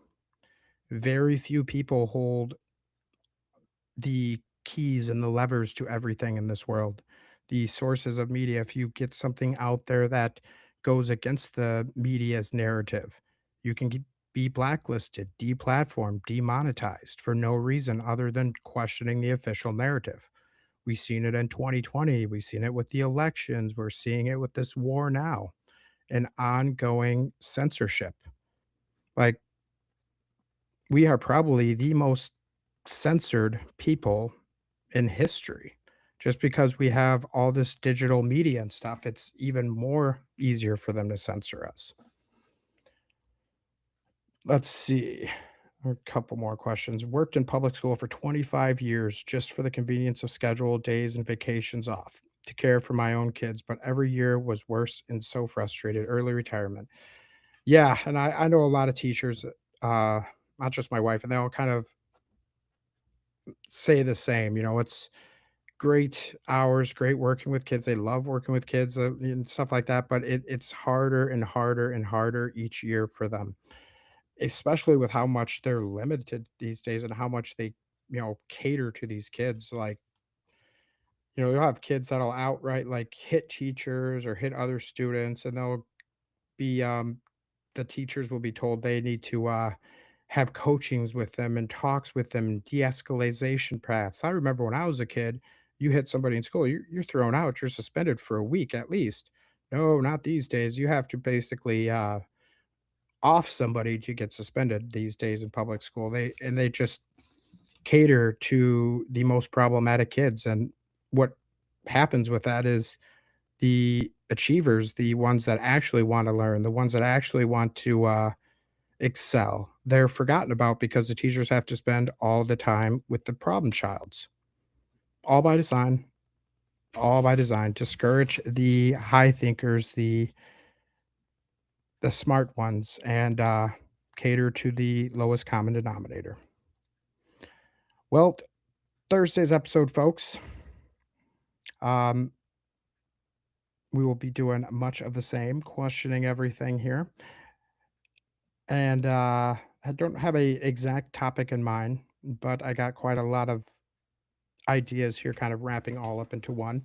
Very few people hold the keys and the levers to everything in this world. The sources of media, if you get something out there that goes against the media's narrative, you can be blacklisted, deplatformed, demonetized for no reason other than questioning the official narrative. We've seen it in 2020. We've seen it with the elections. We're seeing it with this war now, and ongoing censorship. Like, we are probably the most censored people in history. Just because we have all this digital media and stuff, it's even more easier for them to censor us. Let's see. A couple more questions. Worked in public school for 25 years just for the convenience of scheduled days and vacations off to care for my own kids, but every year was worse and so frustrated. Early retirement. Yeah, and I know a lot of teachers, not just my wife, and they all kind of say the same. It's great hours, great working with kids. They love working with kids and stuff like that, but it's harder and harder and harder each year for them, especially with how much they're limited these days and how much they, cater to these kids. Like, you'll have kids that'll outright like hit teachers or hit other students, and they'll be the teachers will be told they need to have coachings with them and talks with them and de-escalation paths. I remember when I was a kid, you hit somebody in school, you're thrown out, you're suspended for a week at least. No, not these days. You have to basically off somebody to get suspended these days in public school. They just cater to the most problematic kids. And what happens with that is the achievers, the ones that actually want to learn, the ones that actually want to excel, they're forgotten about because the teachers have to spend all the time with the problem childs. All by design. all by design. Discourage the high thinkers, the smart ones, and cater to the lowest common denominator. Well, Thursday's episode, folks. We will be doing much of the same, questioning everything here. And I don't have a exact topic in mind, but I got quite a lot of ideas here, kind of wrapping all up into one.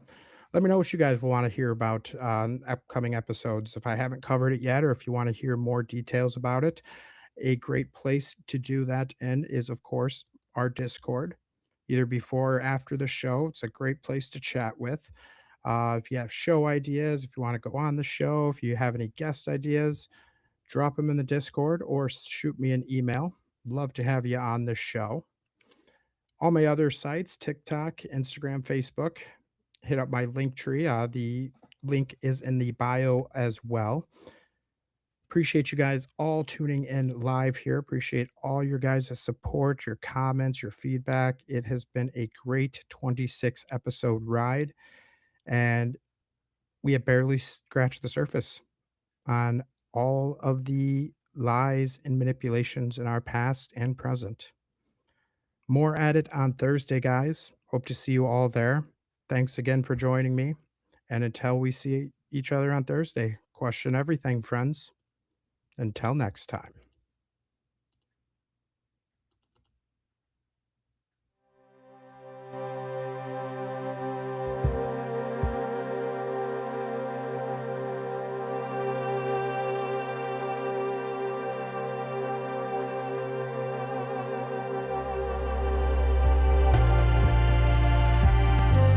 Let me know what you guys want to hear about upcoming episodes. If I haven't covered it yet, or if you want to hear more details about it, a great place to do that in is, of course, our Discord, either before or after the show. It's a great place to chat with. If you have show ideas, if you want to go on the show, if you have any guest ideas, drop them in the Discord or shoot me an email. Love to have you on the show. All my other sites, TikTok, Instagram, Facebook, hit up my link tree. The link is in the bio as well. Appreciate you guys all tuning in live here. Appreciate all your guys' support, your comments, your feedback. It has been a great 26 episode ride, and we have barely scratched the surface on all of the lies and manipulations in our past and present. More at it on Thursday, guys. Hope to see you all there. Thanks again for joining me. And until we see each other on Thursday, question everything, friends. Until next time.